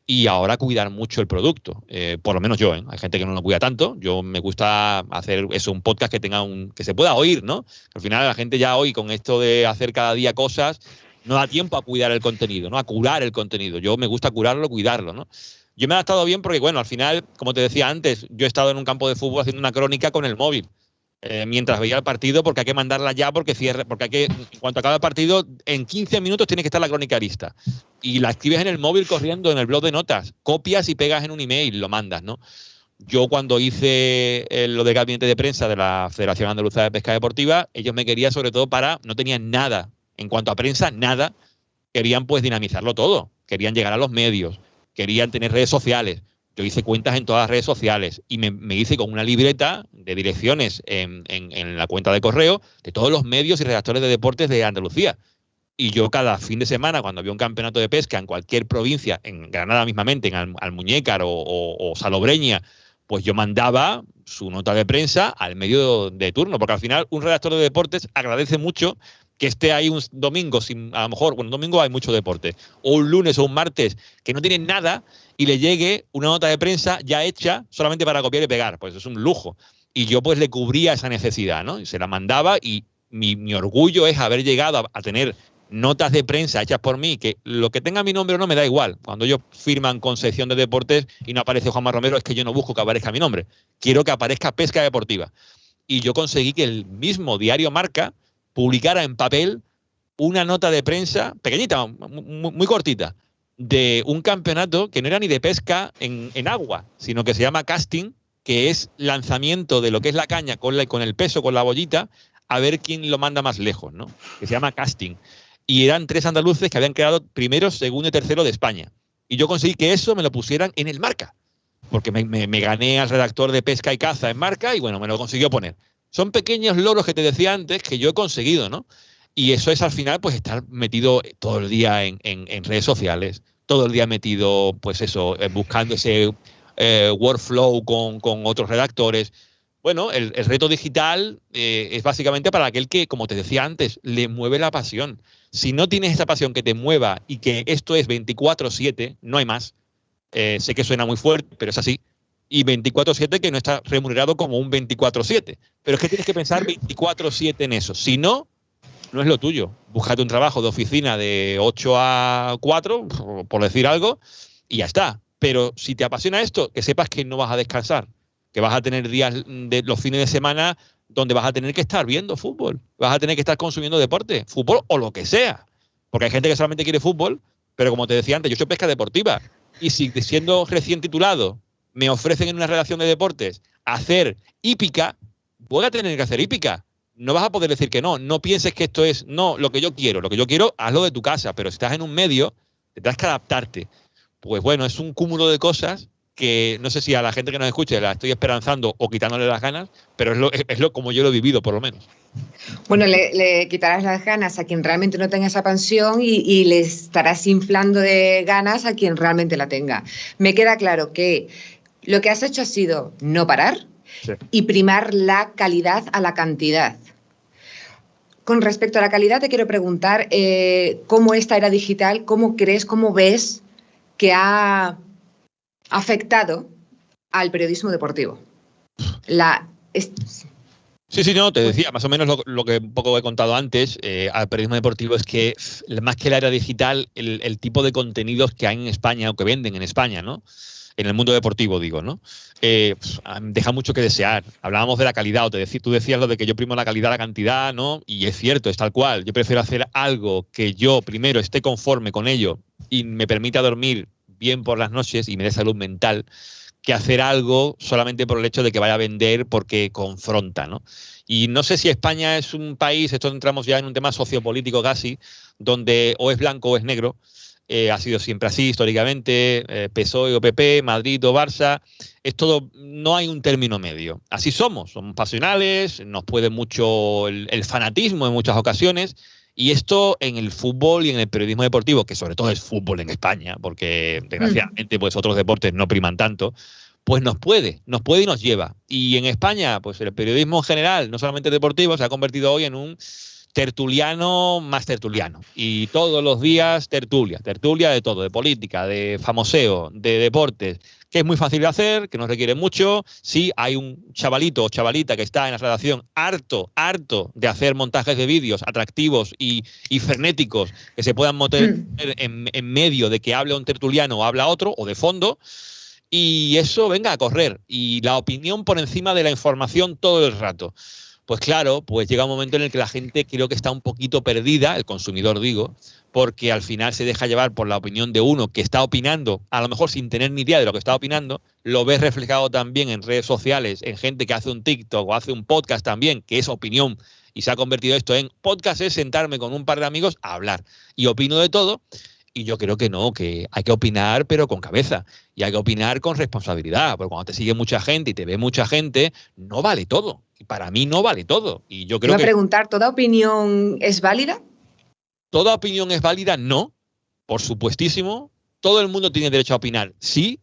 y ahora cuidar mucho el producto. Por lo menos yo, ¿eh? Hay gente que no lo cuida tanto. Yo me gusta hacer eso, un podcast que tenga que se pueda oír, ¿no? Al final la gente ya hoy, con esto de hacer cada día cosas, no da tiempo a cuidar el contenido, ¿no? A curar el contenido. Yo me gusta curarlo, cuidarlo, ¿no? Yo me he adaptado bien porque, bueno, al final, como te decía antes, yo he estado en un campo de fútbol haciendo una crónica con el móvil. Mientras veía el partido, porque hay que mandarla ya, porque en cuanto acabe el partido, en 15 minutos tiene que estar la crónica lista. Y la escribes en el móvil corriendo, en el blog de notas, copias y pegas en un email, lo mandas, ¿no? Yo cuando hice lo de gabinete de prensa de la Federación Andaluza de Pesca Deportiva, ellos me querían sobre todo no tenían nada, en cuanto a prensa, nada, querían pues dinamizarlo todo, querían llegar a los medios, querían tener redes sociales. Yo hice cuentas en todas las redes sociales y me hice con una libreta de direcciones en la cuenta de correo de todos los medios y redactores de deportes de Andalucía. Y yo cada fin de semana, cuando había un campeonato de pesca en cualquier provincia, en Granada mismamente, en Almuñécar o Salobreña, pues yo mandaba su nota de prensa al medio de turno, porque al final un redactor de deportes agradece mucho que esté ahí un domingo, a lo mejor, bueno, un domingo hay mucho deporte, o un lunes o un martes, que no tienen nada, y le llegue una nota de prensa ya hecha solamente para copiar y pegar. Pues es un lujo. Y yo pues le cubría esa necesidad, ¿no? Y se la mandaba, y mi orgullo es haber llegado a tener notas de prensa hechas por mí, que lo que tenga mi nombre o no me da igual. Cuando ellos firman con sección de deportes y no aparece Juanma Romero, es que yo no busco que aparezca mi nombre. Quiero que aparezca Pesca Deportiva. Y yo conseguí que el mismo diario Marca publicara en papel una nota de prensa pequeñita, muy cortita, de un campeonato que no era ni de pesca en agua, sino que se llama casting, que es lanzamiento de lo que es la caña con el peso, con la bollita, a ver quién lo manda más lejos, ¿no? Que se llama casting. Y eran 3 andaluces que habían quedado primero, segundo y tercero de España. Y yo conseguí que eso me lo pusieran en el Marca, porque me gané al redactor de pesca y caza en Marca y, bueno, me lo consiguió poner. Son pequeños logros que te decía antes que yo he conseguido, ¿no? Y eso es al final pues estar metido todo el día en redes sociales, todo el día metido pues eso, buscando ese workflow con otros redactores. Bueno, el reto digital es básicamente para aquel que, como te decía antes, le mueve la pasión. Si no tienes esa pasión que te mueva y que esto es 24/7, no hay más. Sé que suena muy fuerte, pero es así. Y 24/7 que no está remunerado como un 24/7. Pero es que tienes que pensar 24/7 en eso. Si no, no es lo tuyo. Búscate un trabajo de oficina de 8 a 4, por decir algo, y ya está. Pero si te apasiona esto, que sepas que no vas a descansar, que vas a tener días de los fines de semana donde vas a tener que estar viendo fútbol, vas a tener que estar consumiendo deporte, fútbol o lo que sea. Porque hay gente que solamente quiere fútbol, pero como te decía antes, yo soy pesca deportiva. Y si siendo recién titulado me ofrecen en una redacción de deportes hacer hípica, voy a tener que hacer hípica. No vas a poder decir que no. No pienses que esto es, no, lo que yo quiero. Lo que yo quiero, hazlo de tu casa. Pero si estás en un medio, tendrás que adaptarte. Pues bueno, es un cúmulo de cosas que no sé si a la gente que nos escuche la estoy esperanzando o quitándole las ganas, pero es lo como yo lo he vivido, por lo menos. Bueno, le quitarás las ganas a quien realmente no tenga esa pasión y le estarás inflando de ganas a quien realmente la tenga. Me queda claro que lo que has hecho ha sido no parar, sí, y primar la calidad a la cantidad. Con respecto a la calidad, te quiero preguntar cómo esta era digital, cómo crees, cómo ves que ha afectado al periodismo deportivo? Sí, no, te decía, más o menos lo que un poco he contado antes, al periodismo deportivo es que, más que la era digital, el tipo de contenidos que hay en España o que venden en España, ¿no? En el mundo deportivo, digo, ¿no? Deja mucho que desear. Hablábamos de la calidad, tú decías lo de que yo primo la calidad, la cantidad, ¿no? Y es cierto, es tal cual. Yo prefiero hacer algo que yo primero esté conforme con ello y me permita dormir bien por las noches y me dé salud mental, que hacer algo solamente por el hecho de que vaya a vender porque confronta, ¿no? Y no sé si España es un país, esto entramos ya en un tema sociopolítico casi, donde o es blanco o es negro. Ha sido siempre así históricamente, PSOE o PP, Madrid o Barça, es todo, no hay un término medio. Así somos pasionales, nos puede mucho el fanatismo en muchas ocasiones, y esto en el fútbol y en el periodismo deportivo, que sobre todo es fútbol en España, porque desgraciadamente pues otros deportes no priman tanto, pues nos puede y nos lleva. Y en España, pues el periodismo en general, no solamente deportivo, se ha convertido hoy en un tertuliano más tertuliano. Y todos los días tertulia de todo, de política, de famoseo, de deportes, que es muy fácil de hacer, que no requiere mucho. Sí, hay un chavalito o chavalita que está en la redacción harto de hacer montajes de vídeos atractivos y frenéticos que se puedan meter en medio de que hable un tertuliano o habla otro, o de fondo, y eso venga a correr. Y la opinión por encima de la información todo el rato. Pues claro, pues llega un momento en el que la gente creo que está un poquito perdida, el consumidor digo, porque al final se deja llevar por la opinión de uno que está opinando, a lo mejor sin tener ni idea de lo que está opinando, lo ves reflejado también en redes sociales, en gente que hace un TikTok o hace un podcast también, que es opinión, y se ha convertido esto en podcast, es sentarme con un par de amigos a hablar, y opino de todo. Y yo creo que no, que hay que opinar pero con cabeza, y hay que opinar con responsabilidad, porque cuando te sigue mucha gente y te ve mucha gente, no vale todo. Y para mí no vale todo. Y yo creo que... Te iba a preguntar, ¿toda opinión es válida? ¿Toda opinión es válida? No, por supuestísimo. Todo el mundo tiene derecho a opinar, sí,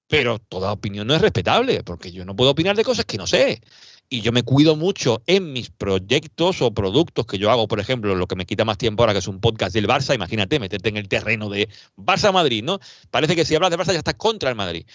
pero toda opinión no es respetable, porque yo no puedo opinar de cosas que no sé. Y yo me cuido mucho en mis proyectos o productos que yo hago, por ejemplo, lo que me quita más tiempo ahora, que es un podcast del Barça. Imagínate, meterte en el terreno de Barça-Madrid, ¿no? Parece que si hablas de Barça ya estás contra el Madrid.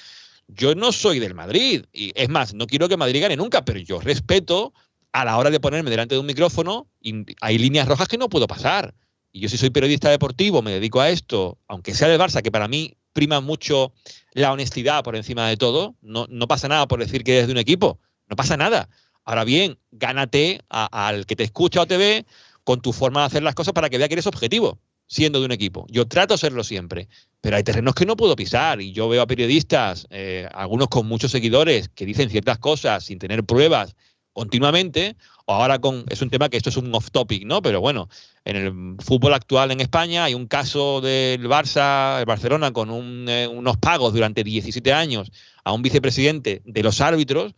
Yo no soy del Madrid, y es más, no quiero que Madrid gane nunca, pero yo respeto a la hora de ponerme delante de un micrófono, y hay líneas rojas que no puedo pasar. Y yo, si soy periodista deportivo, me dedico a esto, aunque sea del Barça, que para mí prima mucho la honestidad por encima de todo, no pasa nada por decir que eres de un equipo, no pasa nada. Ahora bien, gánate al que te escucha o te ve con tu forma de hacer las cosas para que vea que eres objetivo, siendo de un equipo. Yo trato de serlo siempre, pero hay terrenos que no puedo pisar, y yo veo a periodistas, algunos con muchos seguidores, que dicen ciertas cosas sin tener pruebas continuamente, o ahora es un tema que esto es un off topic, ¿no? Pero bueno, en el fútbol actual en España hay un caso del Barça, el Barcelona, con unos pagos durante 17 años a un vicepresidente de los árbitros,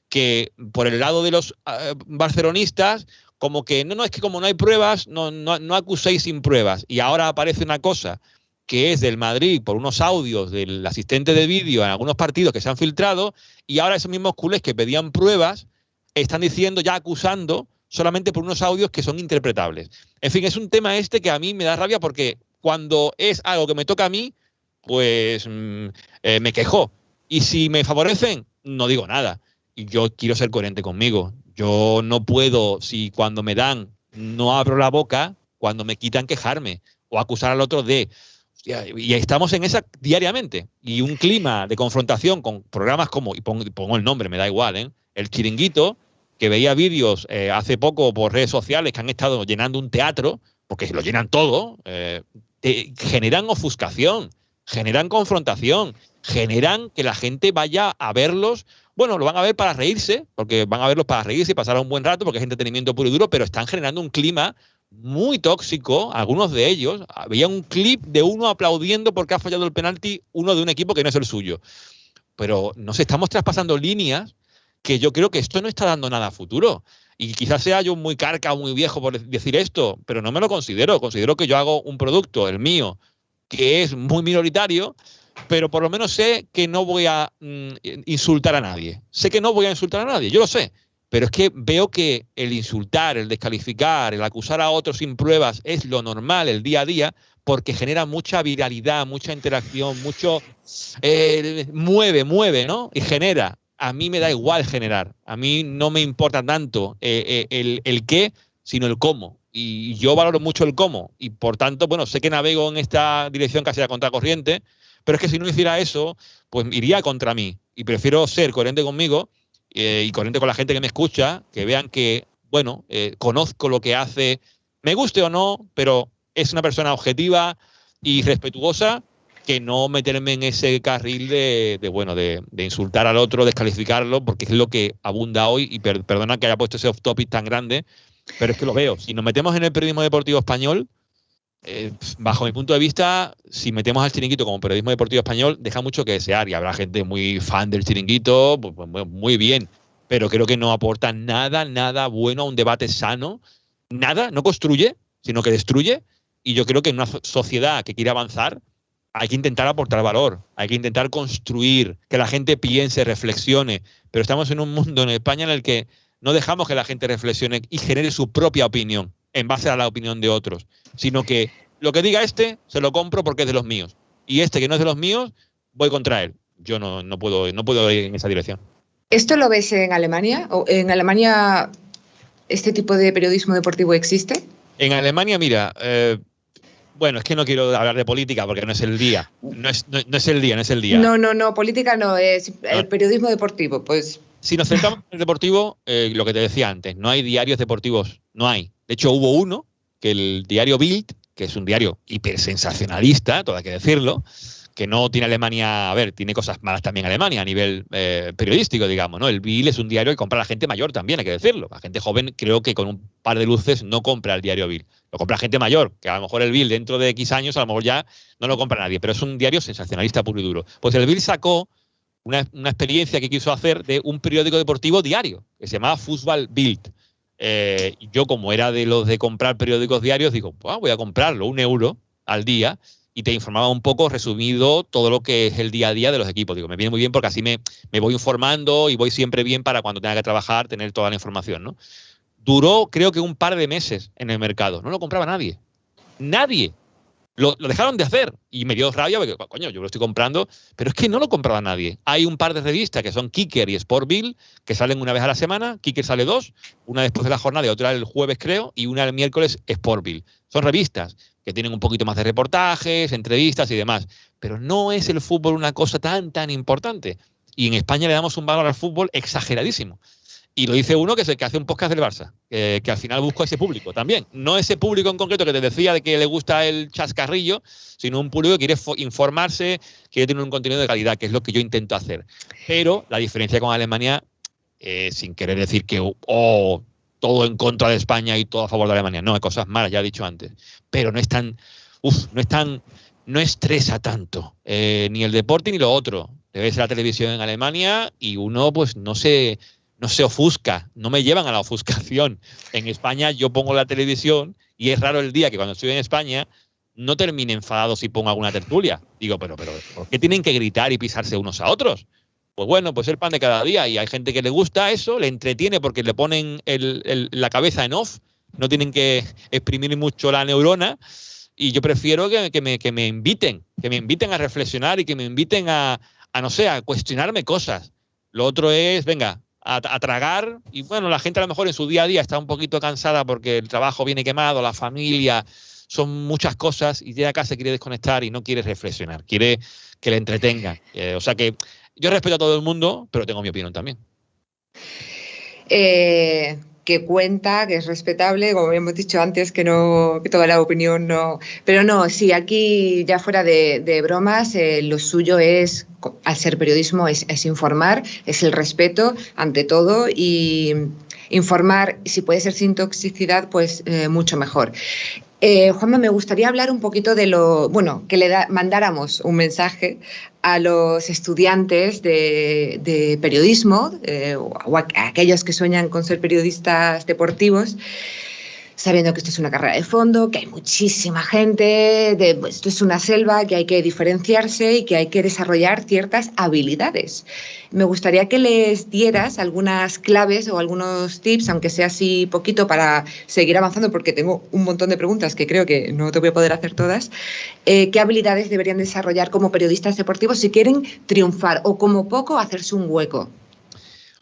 que por el lado de los barcelonistas, como que no, es que como no hay pruebas, no acuséis sin pruebas. Y ahora aparece una cosa que es del Madrid por unos audios del asistente de vídeo en algunos partidos que se han filtrado, y ahora esos mismos culés que pedían pruebas están diciendo, ya acusando, solamente por unos audios que son interpretables. En fin, es un tema que a mí me da rabia, porque cuando es algo que me toca a mí, pues me quejo. Y si me favorecen, no digo nada. Y yo quiero ser coherente conmigo. Yo no puedo, si cuando me dan no abro la boca, cuando me quitan quejarme o acusar al otro de... Y estamos en esa diariamente. Y un clima de confrontación con programas como, y pongo el nombre, me da igual, El Chiringuito, que veía vídeos hace poco por redes sociales que han estado llenando un teatro, porque lo llenan todo, generan ofuscación, generan confrontación, generan que la gente vaya a verlos. Bueno, lo van a ver para reírse, porque van a verlos para reírse y pasar un buen rato, porque es entretenimiento puro y duro, pero están generando un clima muy tóxico, algunos de ellos. Había un clip de uno aplaudiendo porque ha fallado el penalti, uno de un equipo que no es el suyo. Pero nos estamos traspasando líneas que yo creo que esto no está dando nada a futuro. Y quizás sea yo muy carca o muy viejo por decir esto, pero no me lo considero. Considero que yo hago un producto, el mío, que es muy minoritario, pero por lo menos sé que no voy a insultar a nadie. Sé que no voy a insultar a nadie, yo lo sé. pero es que veo que el insultar, el descalificar, el acusar a otros sin pruebas es lo normal, el día a día, porque genera mucha viralidad, mucha interacción, mucho mueve, ¿no? Y genera. A mí me da igual generar. A mí no me importa tanto el qué, sino el cómo. Y yo valoro mucho el cómo. Y por tanto, bueno, sé que navego en esta dirección casi a contracorriente, pero es que si no hiciera eso, pues iría contra mí. Y prefiero ser coherente conmigo y coherente con la gente que me escucha, que vean que, bueno, conozco lo que hace, me guste o no, pero es una persona objetiva y respetuosa, que no meterme en ese carril de insultar al otro, descalificarlo, porque es lo que abunda hoy, y perdona que haya puesto ese off-topic tan grande, pero es que lo veo. Si nos metemos en el periodismo deportivo español, bajo mi punto de vista, si metemos al chiringuito como periodismo deportivo español, deja mucho que desear, y habrá gente muy fan del chiringuito, pues muy bien, pero creo que no aporta nada bueno a un debate sano, nada, no construye, sino que destruye, y yo creo que en una sociedad que quiere avanzar, hay que intentar aportar valor, hay que intentar construir, que la gente piense, reflexione, pero estamos en un mundo en España en el que no dejamos que la gente reflexione y genere su propia opinión en base a la opinión de otros, sino que lo que diga este se lo compro porque es de los míos, y este que no es de los míos voy contra él. Yo no puedo ir en esa dirección. ¿Esto lo ves en Alemania? ¿O en Alemania este tipo de periodismo deportivo existe? En Alemania, mira, bueno, es que no quiero hablar de política porque no es el día. No es el día. No, política no, es el periodismo deportivo, pues. Si nos centramos en el deportivo, lo que te decía antes, no hay diarios deportivos, no hay. De hecho, hubo uno, que el diario Bild, que es un diario hipersensacionalista, todo hay que decirlo, que no tiene Alemania, a ver, tiene cosas malas también Alemania a nivel periodístico, digamos, ¿no? El Bild es un diario que compra la gente mayor también, hay que decirlo. La gente joven creo que con un par de luces no compra el diario Bild. Lo compra gente mayor, que a lo mejor el Bild dentro de X años a lo mejor ya no lo compra nadie, pero es un diario sensacionalista puro y duro. Pues el Bild sacó una experiencia que quiso hacer de un periódico deportivo diario, que se llamaba Fußball Bild. Y yo, como era de los de comprar periódicos diarios, digo, pues voy a comprarlo, 1 euro al día, y te informaba un poco resumido todo lo que es el día a día de los equipos. Digo, me viene muy bien porque así me voy informando y voy siempre bien para cuando tenga que trabajar tener toda la información, ¿no? Duró, creo que un par de meses en el mercado. No lo compraba nadie. Nadie. Lo dejaron de hacer y me dio rabia porque, coño, yo lo estoy comprando, pero es que no lo compraba nadie. Hay un par de revistas que son Kicker y Sport Bild, que salen una vez a la semana. Kicker sale 2, una después de la jornada y otra el jueves, creo, y una el miércoles, Sport Bild. Son revistas que tienen un poquito más de reportajes, entrevistas y demás, pero no es el fútbol una cosa tan importante. Y en España le damos un valor al fútbol exageradísimo. Y lo dice uno que es el que hace un podcast del Barça, que al final busco a ese público también. No ese público en concreto que te decía de que le gusta el chascarrillo, sino un público que quiere informarse, quiere tener un contenido de calidad, que es lo que yo intento hacer. Pero la diferencia con Alemania, sin querer decir que todo en contra de España y todo a favor de Alemania. No, hay cosas malas, ya he dicho antes. Pero no estresa tanto, ni el deporte ni lo otro. Debe ser la televisión en Alemania y uno pues no se ofusca, no me llevan a la ofuscación. En España yo pongo la televisión y es raro el día que cuando estoy en España no termine enfadado si pongo alguna tertulia. Digo, pero ¿por qué tienen que gritar y pisarse unos a otros? Pues bueno, pues el pan de cada día, y hay gente que le gusta eso, le entretiene porque le ponen la cabeza en off, no tienen que exprimir mucho la neurona, y yo prefiero que me inviten a reflexionar y que me inviten a no sé, a cuestionarme cosas. Lo otro es, venga, a tragar, y bueno, la gente a lo mejor en su día a día está un poquito cansada porque el trabajo viene quemado, la familia, son muchas cosas, y llega a casa, quiere desconectar y no quiere reflexionar, quiere que le entretengan. O sea que yo respeto a todo el mundo, pero tengo mi opinión también. Que cuenta, que es respetable, como hemos dicho antes, que toda la opinión no. Pero no, sí, aquí ya fuera de bromas, lo suyo es, al ser periodismo, es informar, es el respeto ante todo, y informar, si puede ser sin toxicidad, pues mucho mejor. Juanma, me gustaría hablar un poquito de que mandáramos un mensaje a los estudiantes de periodismo o a aquellos que sueñan con ser periodistas deportivos, sabiendo que esto es una carrera de fondo, que hay muchísima gente, esto es una selva, que hay que diferenciarse y que hay que desarrollar ciertas habilidades. Me gustaría que les dieras algunas claves o algunos tips, aunque sea así poquito, para seguir avanzando, porque tengo un montón de preguntas que creo que no te voy a poder hacer todas. ¿Qué habilidades deberían desarrollar como periodistas deportivos si quieren triunfar o como poco hacerse un hueco?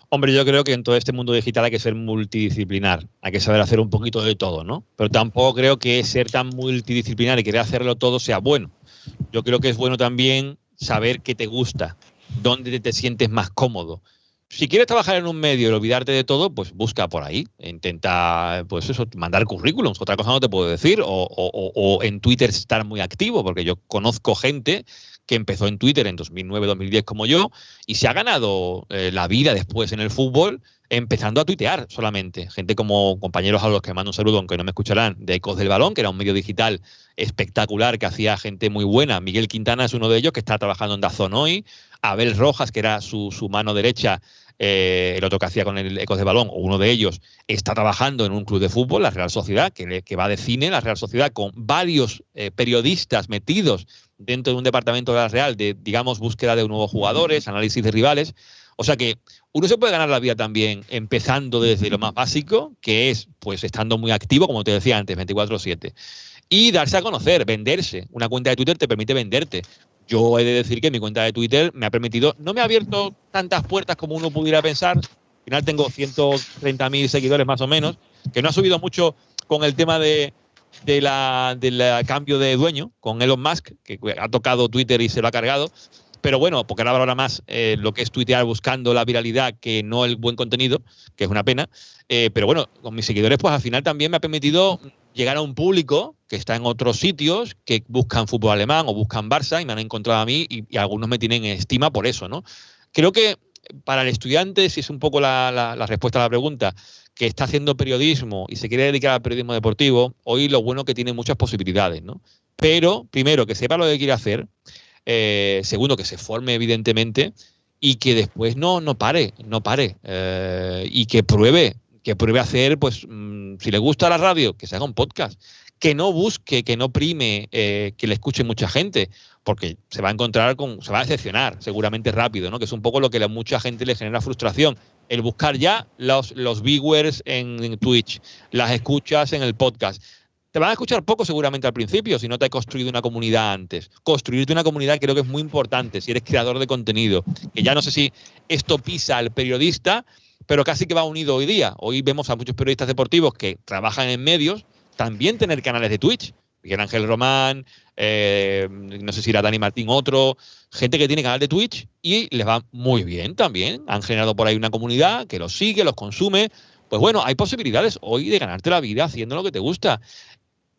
Hombre, yo creo que en todo este mundo digital hay que ser multidisciplinar, hay que saber hacer un poquito de todo, ¿no? Pero tampoco creo que ser tan multidisciplinar y querer hacerlo todo sea bueno. Yo creo que es bueno también saber qué te gusta, dónde te sientes más cómodo. Si quieres trabajar en un medio y olvidarte de todo, pues busca por ahí. Intenta, pues eso, mandar currículums. Otra cosa no te puedo decir. O en Twitter estar muy activo, porque yo conozco gente que empezó en Twitter en 2009, 2010 como yo, y se ha ganado la vida después en el fútbol empezando a tuitear solamente. Gente como compañeros a los que mando un saludo, aunque no me escucharán, de Ecos del Balón, que era un medio digital espectacular que hacía gente muy buena. Miguel Quintana es uno de ellos que está trabajando en DAZN hoy. Abel Rojas, que era su mano derecha, el otro que hacía con el Ecos de Balón, o uno de ellos, está trabajando en un club de fútbol, la Real Sociedad, que va de cine, la Real Sociedad, con varios periodistas metidos dentro de un departamento de la Real de, digamos, búsqueda de nuevos jugadores, análisis de rivales. O sea que uno se puede ganar la vida también empezando desde lo más básico, que es pues estando muy activo, como te decía antes, 24/7. Y darse a conocer, venderse. Una cuenta de Twitter te permite venderte. Yo he de decir que mi cuenta de Twitter me ha permitido, no me ha abierto tantas puertas como uno pudiera pensar. Al final tengo 130.000 seguidores más o menos, que no ha subido mucho con el tema de cambio de dueño, con Elon Musk, que ha tocado Twitter y se lo ha cargado. Pero bueno, porque ahora valora más lo que es tuitear buscando la viralidad que no el buen contenido, que es una pena. Pero bueno, con mis seguidores, pues al final también me ha permitido llegar a un público que está en otros sitios, que buscan fútbol alemán o buscan Barça y me han encontrado a mí y algunos me tienen en estima por eso, ¿no? Creo que para el estudiante, si es un poco la respuesta a la pregunta, que está haciendo periodismo y se quiere dedicar al periodismo deportivo, hoy lo bueno que tiene muchas posibilidades, ¿no? Pero, primero, que sepa lo que quiere hacer. Segundo, que se forme evidentemente y que después no pare y que pruebe hacer, pues si le gusta la radio, que se haga un podcast, que no busque, que no prime que le escuche mucha gente, porque se va a encontrar se va a decepcionar seguramente rápido, ¿no? Que es un poco lo que a mucha gente le genera frustración, el buscar ya los viewers en Twitch, las escuchas en el podcast. Te van a escuchar poco seguramente al principio si no te has construido una comunidad antes. Construirte una comunidad creo que es muy importante si eres creador de contenido. Que ya no sé si esto pisa al periodista, pero casi que va unido hoy día. Hoy vemos a muchos periodistas deportivos que trabajan en medios también tener canales de Twitch. Miguel Ángel Román, no sé si era Dani Martín otro, gente que tiene canal de Twitch y les va muy bien también. Han generado por ahí una comunidad que los sigue, los consume. Pues bueno, hay posibilidades hoy de ganarte la vida haciendo lo que te gusta.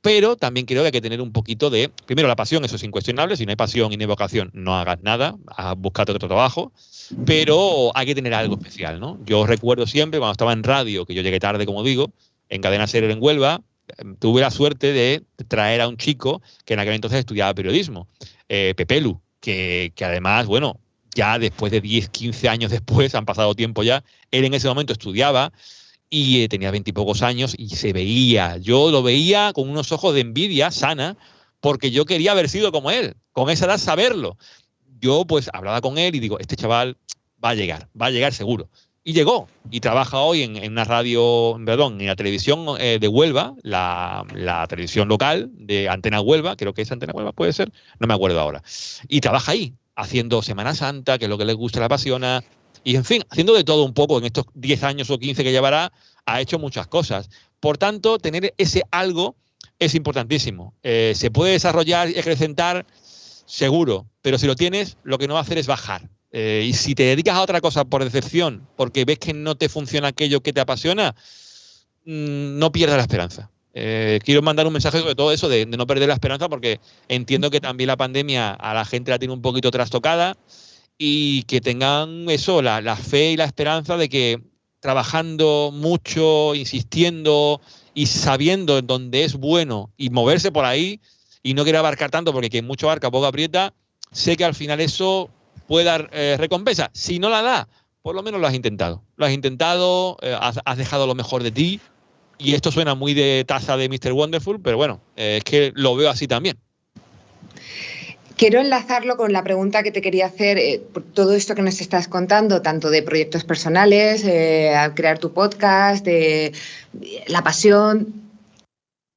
Pero también creo que hay que tener un poquito de, primero la pasión, eso es incuestionable, si no hay pasión y no hay vocación, no hagas nada, búscate otro trabajo, pero hay que tener algo especial, ¿no? Yo recuerdo siempre, cuando estaba en radio, que yo llegué tarde, como digo, en Cadena Ser en Huelva, tuve la suerte de traer a un chico que en aquel entonces estudiaba periodismo, Pepelu, que además, bueno, ya después de 10, 15 años después, han pasado tiempo ya, él en ese momento estudiaba, y tenía 20 y pocos años y se veía, yo lo veía con unos ojos de envidia sana, porque yo quería haber sido como él, con esa edad saberlo. Yo pues hablaba con él y digo, este chaval va a llegar seguro. Y llegó, y trabaja hoy en una radio, perdón, en la televisión de Huelva, la televisión local de Antena Huelva, creo que es Antena Huelva, puede ser, no me acuerdo ahora. Y trabaja ahí, haciendo Semana Santa, que es lo que le gusta, le apasiona. Y, en fin, haciendo de todo un poco en estos 10 años o 15 que llevará, ha hecho muchas cosas. Por tanto, tener ese algo es importantísimo. Se puede desarrollar y acrecentar, seguro, pero si lo tienes, lo que no va a hacer es bajar. Y si te dedicas a otra cosa por decepción, porque ves que no te funciona aquello que te apasiona, no pierdas la esperanza. Quiero mandar un mensaje sobre todo eso, de no perder la esperanza, porque entiendo que también la pandemia a la gente la tiene un poquito trastocada, y que tengan eso, la fe y la esperanza de que trabajando mucho, insistiendo y sabiendo en dónde es bueno y moverse por ahí y no quiere abarcar tanto, porque quien mucho abarca poco aprieta, sé que al final eso puede dar recompensa. Si no la da, por lo menos lo has intentado. Lo has intentado, has dejado lo mejor de ti Y esto suena muy de taza de Mr. Wonderful, pero bueno, es que lo veo así también. Quiero enlazarlo con la pregunta que te quería hacer, por todo esto que nos estás contando, tanto de proyectos personales, al crear tu podcast, de la pasión.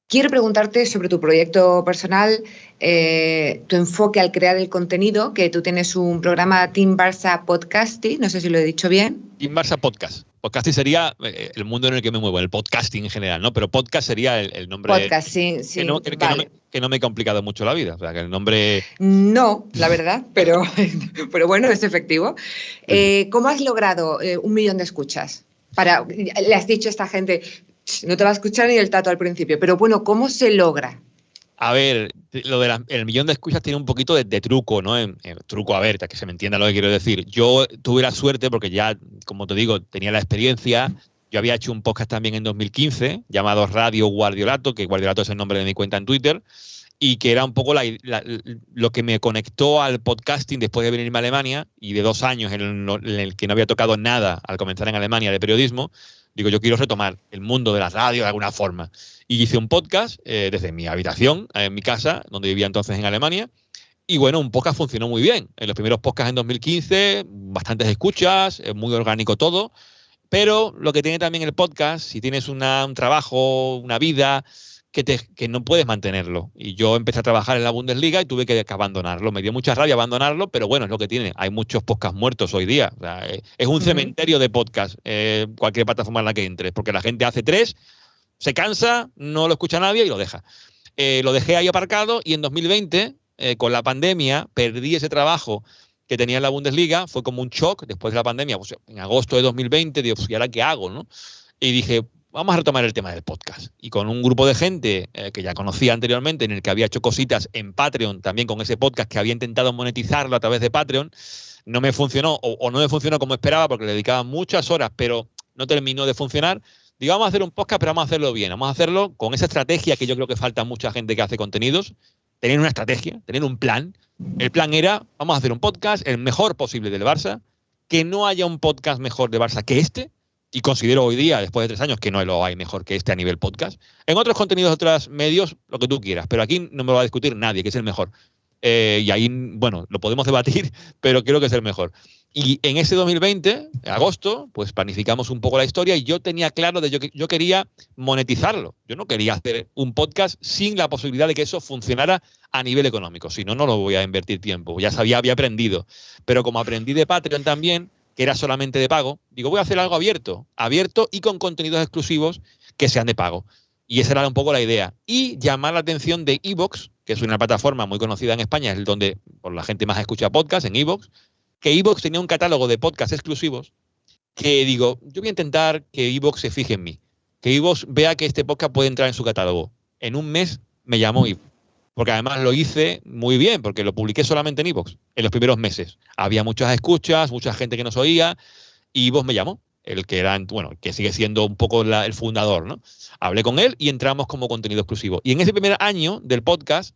Quiero preguntarte sobre tu proyecto personal, tu enfoque al crear el contenido, que tú tienes un programa Team Barça Podcasting, no sé si lo he dicho bien. Team Barça Podcast. Podcasting sería el mundo en el que me muevo, el podcasting en general, ¿no? Pero podcast sería el nombre. Podcast, sí, vale. Que no me he complicado mucho la vida. O sea, que el nombre. No, la verdad, pero bueno, es efectivo. ¿Cómo has logrado 1 millón de escuchas? Le has dicho a esta gente, no te va a escuchar ni el tato al principio, pero bueno, ¿cómo se logra? A ver, lo del 1 millón de escuchas tiene un poquito de truco, ¿no? Truco, a ver, que se me entienda lo que quiero decir. Yo tuve la suerte porque ya, como te digo, tenía la experiencia. Yo había hecho un podcast también en 2015 llamado Radio Guardiolato, que Guardiolato es el nombre de mi cuenta en Twitter, y que era un poco lo que me conectó al podcasting después de venirme a Alemania y de 2 años en el que no había tocado nada al comenzar en Alemania de periodismo. Digo, yo quiero retomar el mundo de la radio de alguna forma. Y hice un podcast desde mi habitación, en mi casa, donde vivía entonces en Alemania. Y bueno, un podcast funcionó muy bien. En los primeros podcasts en 2015, bastantes escuchas, muy orgánico todo. Pero lo que tiene también el podcast, si tienes un trabajo, una vida, que no puedes mantenerlo. Y yo empecé a trabajar en la Bundesliga y tuve que abandonarlo. Me dio mucha rabia abandonarlo, pero bueno, es lo que tiene. Hay muchos podcasts muertos hoy día. O sea, es un cementerio de podcasts, cualquier plataforma en la que entres, porque la gente hace 3, se cansa, no lo escucha nadie y lo deja. Lo dejé ahí aparcado y en 2020, con la pandemia, perdí ese trabajo que tenía en la Bundesliga. Fue como un shock después de la pandemia. Pues en agosto de 2020, digo, ¿y ahora qué hago, no? Y dije, vamos a retomar el tema del podcast. Y con un grupo de gente que ya conocía anteriormente, en el que había hecho cositas en Patreon, también con ese podcast que había intentado monetizarlo a través de Patreon, no me funcionó o no me funcionó como esperaba porque le dedicaba muchas horas, pero no terminó de funcionar. Digo, vamos a hacer un podcast, pero vamos a hacerlo bien. Vamos a hacerlo con esa estrategia que yo creo que falta a mucha gente que hace contenidos. Tener una estrategia, tener un plan. El plan era, vamos a hacer un podcast el mejor posible del Barça, que no haya un podcast mejor de Barça que este, y considero hoy día, después de 3 años, que no lo hay mejor que este a nivel podcast. En otros contenidos, otros medios, lo que tú quieras, pero aquí no me lo va a discutir nadie, que es el mejor. Y ahí, bueno, lo podemos debatir, pero creo que es el mejor. Y en ese 2020, en agosto, pues planificamos un poco la historia y yo tenía claro de yo quería monetizarlo. Yo no quería hacer un podcast sin la posibilidad de que eso funcionara a nivel económico. Si no, no lo voy a invertir tiempo. Ya sabía, había aprendido. Pero como aprendí de Patreon también, que era solamente de pago, digo, voy a hacer algo abierto y con contenidos exclusivos que sean de pago. Y esa era un poco la idea. Y llamar la atención de iVoox, que es una plataforma muy conocida en España, es donde por la gente más escucha podcast, en iVoox, que iVoox tenía un catálogo de podcasts exclusivos que digo, yo voy a intentar que iVoox se fije en mí, que iVoox vea que este podcast puede entrar en su catálogo. En un mes me llamó iVoox, porque además lo hice muy bien, porque lo publiqué solamente en iVoox en los primeros meses. Había muchas escuchas, mucha gente que nos oía, y iVoox me llamó, el que era, bueno, que sigue siendo un poco el fundador, ¿no? Hablé con él y entramos como contenido exclusivo. Y en ese primer año del podcast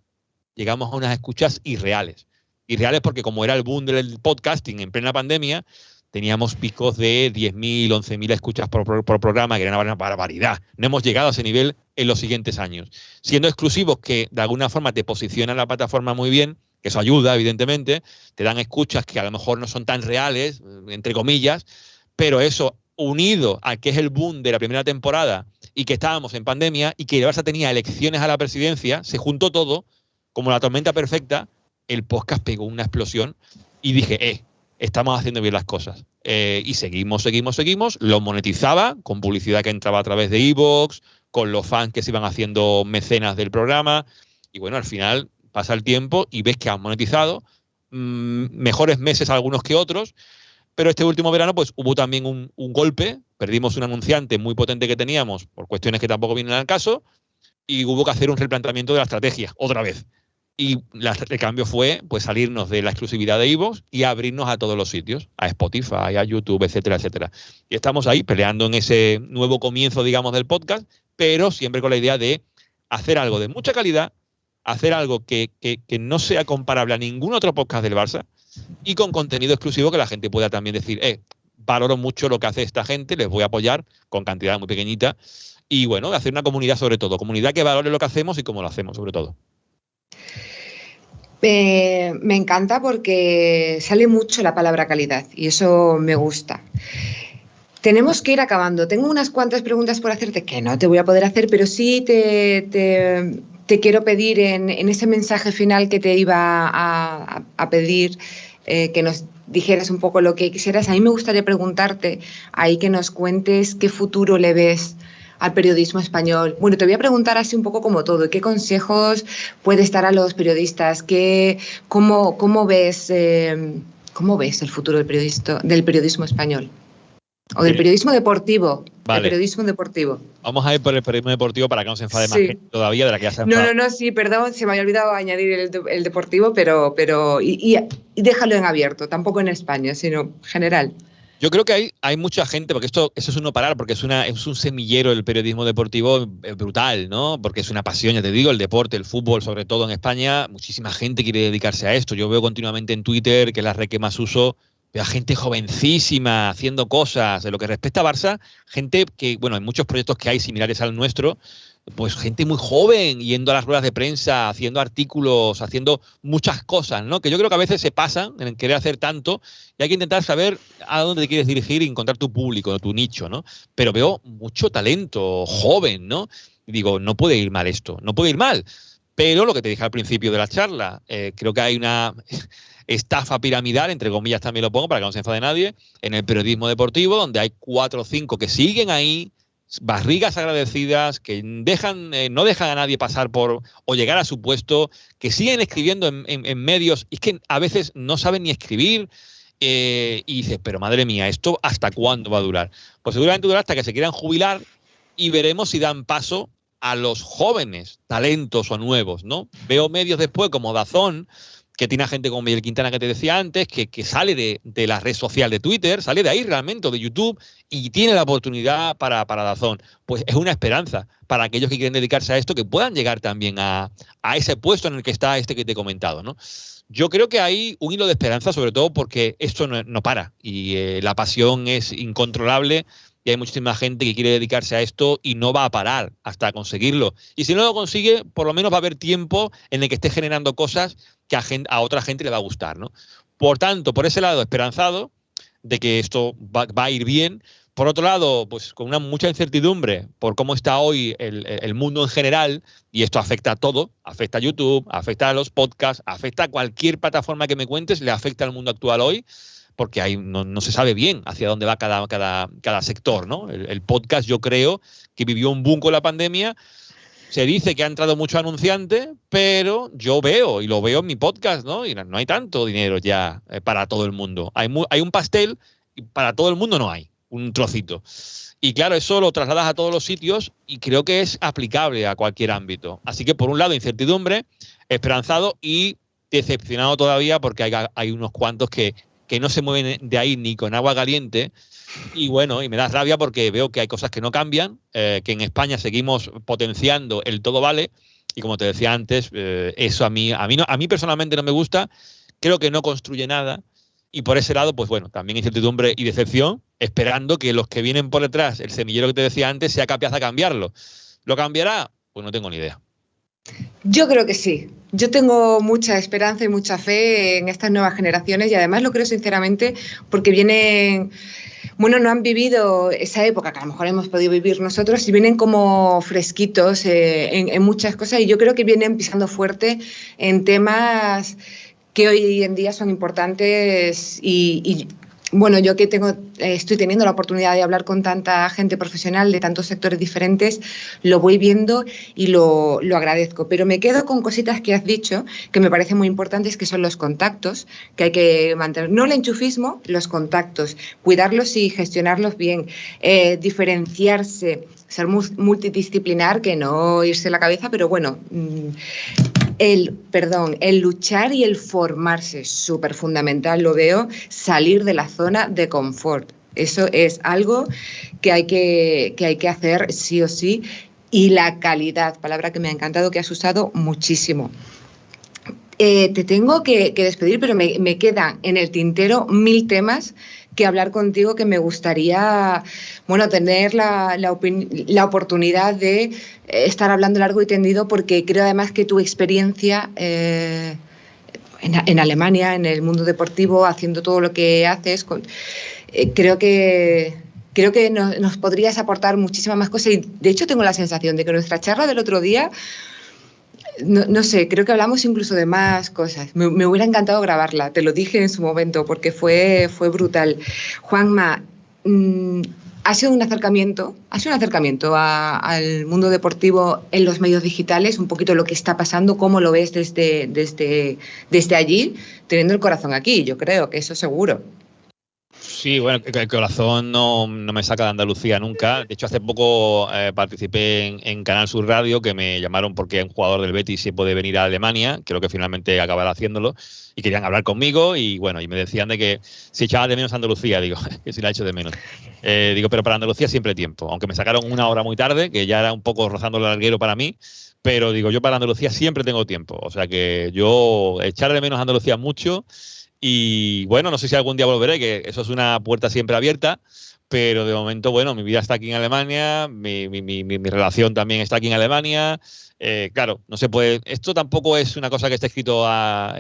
llegamos a unas escuchas irreales. Irreales porque como era el boom del podcasting en plena pandemia, teníamos picos de 10.000, 11.000 escuchas por programa, que era una barbaridad. No hemos llegado a ese nivel en los siguientes años. Siendo exclusivos que de alguna forma te posicionan la plataforma muy bien, que eso ayuda, evidentemente, te dan escuchas que a lo mejor no son tan reales, entre comillas, pero eso unido a que es el boom de la primera temporada y que estábamos en pandemia y que el Barça tenía elecciones a la presidencia, se juntó todo como la tormenta perfecta. El podcast pegó una explosión y dije, estamos haciendo bien las cosas. Y seguimos, lo monetizaba con publicidad que entraba a través de iVoox, con los fans que se iban haciendo mecenas del programa, y bueno, al final pasa el tiempo y ves que han monetizado, mejores meses algunos que otros, pero este último verano pues hubo también un golpe, perdimos un anunciante muy potente que teníamos por cuestiones que tampoco vienen al caso, y hubo que hacer un replanteamiento de la estrategia, otra vez. Y el cambio fue pues salirnos de la exclusividad de iVoox y abrirnos a todos los sitios, a Spotify, a YouTube, etcétera, etcétera. Y estamos ahí peleando en ese nuevo comienzo, digamos, del podcast, pero siempre con la idea de hacer algo de mucha calidad, hacer algo que no sea comparable a ningún otro podcast del Barça y con contenido exclusivo que la gente pueda también decir, valoro mucho lo que hace esta gente, les voy a apoyar con cantidad muy pequeñita y bueno, de hacer una comunidad sobre todo, comunidad que valore lo que hacemos y cómo lo hacemos sobre todo. Me encanta porque sale mucho la palabra calidad y eso me gusta. Tenemos que ir acabando. Tengo unas cuantas preguntas por hacerte que no te voy a poder hacer, pero sí te quiero pedir en ese mensaje final que te iba a pedir que nos dijeras un poco lo que quisieras. A mí me gustaría preguntarte ahí que nos cuentes qué futuro le ves al periodismo español. Bueno, te voy a preguntar así un poco como todo. ¿Qué consejos puedes dar a los periodistas? ¿Cómo ves el futuro del periodismo español? O del periodismo deportivo. Vale. El periodismo deportivo. Vamos a ir por el periodismo deportivo para que no se enfade más gente todavía de la que ya se ha enfadado. No, sí, perdón, se me había olvidado añadir el deportivo, pero y déjalo en abierto, tampoco en España, sino general. Yo creo que hay mucha gente, porque eso es un no parar, porque es un semillero el periodismo deportivo brutal, ¿no? Porque es una pasión, ya te digo, el deporte, el fútbol, sobre todo en España, muchísima gente quiere dedicarse a esto. Yo veo continuamente en Twitter, que es la red que más uso, veo a gente jovencísima haciendo cosas. De lo que respecta a Barça, gente que, bueno, hay muchos proyectos que hay similares al nuestro, pues gente muy joven yendo a las ruedas de prensa, haciendo artículos, haciendo muchas cosas, ¿no? Que yo creo que a veces se pasan en querer hacer tanto y hay que intentar saber a dónde te quieres dirigir y encontrar tu público, tu nicho, ¿no? Pero veo mucho talento joven, ¿no? Y digo, no puede ir mal esto, no puede ir mal. Pero lo que te dije al principio de la charla, creo que hay una estafa piramidal, entre comillas también lo pongo para que no se enfade nadie, en el periodismo deportivo, donde hay 4 o 5 que siguen ahí, barrigas agradecidas, que no dejan a nadie pasar por o llegar a su puesto, que siguen escribiendo en medios, y es que a veces no saben ni escribir, y dices, pero madre mía, ¿esto hasta cuándo va a durar? Pues seguramente durará hasta que se quieran jubilar y veremos si dan paso a los jóvenes talentos o nuevos, ¿no? Veo medios después como DAZN, que tiene a gente como Miguel Quintana que te decía antes, que sale de la red social de Twitter, sale de ahí realmente, o de YouTube, y tiene la oportunidad para DAZN. Pues es una esperanza para aquellos que quieren dedicarse a esto, que puedan llegar también a ese puesto en el que está este que te he comentado, ¿no? Yo creo que hay un hilo de esperanza, sobre todo porque esto no para, y la pasión es incontrolable, y hay muchísima gente que quiere dedicarse a esto y no va a parar hasta conseguirlo. Y si no lo consigue, por lo menos va a haber tiempo en el que esté generando cosas que a otra gente le va a gustar, ¿no? Por tanto, por ese lado, esperanzado de que esto va a ir bien. Por otro lado, pues con mucha incertidumbre por cómo está hoy el mundo en general, y esto afecta a todo, afecta a YouTube, afecta a los podcasts, afecta a cualquier plataforma que me cuentes, le afecta al mundo actual hoy, porque no se sabe bien hacia dónde va cada sector, ¿no? El podcast, yo creo que vivió un boom con la pandemia. Se dice que ha entrado mucho anunciante, pero yo veo, y lo veo en mi podcast, ¿no? Y no hay tanto dinero ya para todo el mundo. Hay un pastel y para todo el mundo no hay un trocito. Y claro, eso lo trasladas a todos los sitios y creo que es aplicable a cualquier ámbito. Así que por un lado, incertidumbre, esperanzado y decepcionado todavía porque hay unos cuantos que no se mueven de ahí ni con agua caliente. Y bueno, y me da rabia porque veo que hay cosas que no cambian, que en España seguimos potenciando el todo vale, y como te decía antes, eso a mí personalmente no me gusta, creo que no construye nada, y por ese lado, pues bueno, también incertidumbre y decepción, esperando que los que vienen por detrás, el semillero que te decía antes, sea capaz de cambiarlo. ¿Lo cambiará? Pues no tengo ni idea. Yo creo que sí. Yo tengo mucha esperanza y mucha fe en estas nuevas generaciones y además lo creo sinceramente porque vienen, bueno, no han vivido esa época que a lo mejor hemos podido vivir nosotros y vienen como fresquitos en muchas cosas y yo creo que vienen pisando fuerte en temas que hoy en día son importantes y bueno, yo que estoy teniendo la oportunidad de hablar con tanta gente profesional de tantos sectores diferentes, lo voy viendo y lo agradezco. Pero me quedo con cositas que has dicho que me parecen muy importantes, que son los contactos, que hay que mantener. No el enchufismo, los contactos, cuidarlos y gestionarlos bien, diferenciarse, ser multidisciplinar, que no irse la cabeza, pero bueno... El luchar y el formarse, súper fundamental, lo veo, salir de la zona de confort. Eso es algo que hay que hacer sí o sí. Y la calidad, palabra que me ha encantado, que has usado muchísimo. Te tengo que despedir, pero me quedan en el tintero 1000 temas que hablar contigo, que me gustaría, bueno, tener la oportunidad de estar hablando largo y tendido, porque creo además que tu experiencia en Alemania, en el mundo deportivo, haciendo todo lo que haces, creo que nos podrías aportar muchísimas más cosas. Y de hecho tengo la sensación de que nuestra charla del otro día, no sé, creo que hablamos incluso de más cosas. Me hubiera encantado grabarla, te lo dije en su momento, porque fue brutal. Juanma, ha sido un acercamiento al mundo deportivo en los medios digitales, un poquito lo que está pasando, cómo lo ves desde allí, teniendo el corazón aquí, yo creo que eso seguro. Sí, bueno, el corazón no me saca de Andalucía nunca. De hecho, hace poco participé en Canal Sur Radio, que me llamaron porque un jugador del Betis se puede venir a Alemania. Creo que finalmente acabará haciéndolo. Y querían hablar conmigo y bueno, y me decían de que si echaba de menos Andalucía, digo, que si la echo de menos. Digo, pero para Andalucía siempre hay tiempo. Aunque me sacaron una hora muy tarde, que ya era un poco rozando el larguero para mí. Pero digo, yo para Andalucía siempre tengo tiempo. O sea que yo echar de menos Andalucía mucho. Y bueno, no sé si algún día volveré, que eso es una puerta siempre abierta, pero de momento, bueno, mi vida está aquí en Alemania, mi relación también está aquí en Alemania. Claro, no se puede. Esto tampoco es una cosa que esté escrito a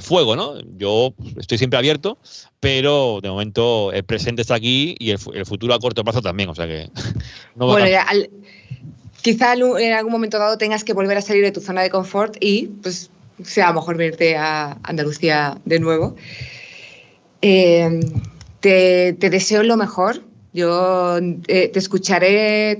fuego, ¿no? Yo estoy siempre abierto, pero de momento el presente está aquí y el futuro a corto plazo también, o sea que. No bueno, ya, quizá en algún momento dado tengas que volver a salir de tu zona de confort y, pues, sea mejor verte a Andalucía de nuevo. Te deseo lo mejor. Yo te escucharé,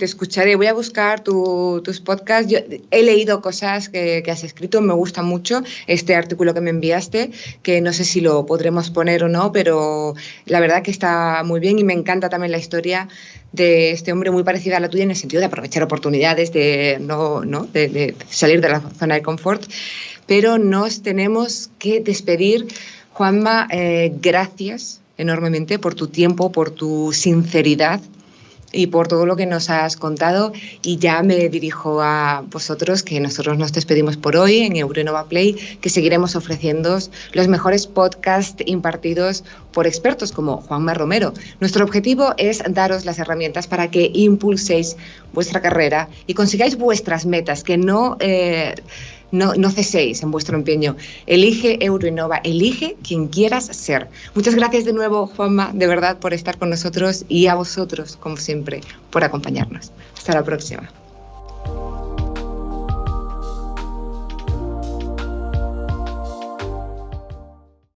voy a buscar tus podcasts. Yo he leído cosas que has escrito, me gusta mucho este artículo que me enviaste, que no sé si lo podremos poner o no, pero la verdad que está muy bien y me encanta también la historia de este hombre, muy parecida a la tuya en el sentido de aprovechar oportunidades, de salir de la zona de confort. Pero nos tenemos que despedir. Juanma, gracias enormemente por tu tiempo, por tu sinceridad y por todo lo que nos has contado. Y ya me dirijo a vosotros, que nosotros nos despedimos por hoy en Euronova Play, que seguiremos ofreciéndoos los mejores podcasts impartidos por expertos como Juanma Romero. Nuestro objetivo es daros las herramientas para que impulséis vuestra carrera y consigáis vuestras metas, que no ceséis en vuestro empeño. Elige Euroinnova, elige quien quieras ser. Muchas gracias de nuevo, Juanma, de verdad, por estar con nosotros, y a vosotros, como siempre, por acompañarnos. Hasta la próxima.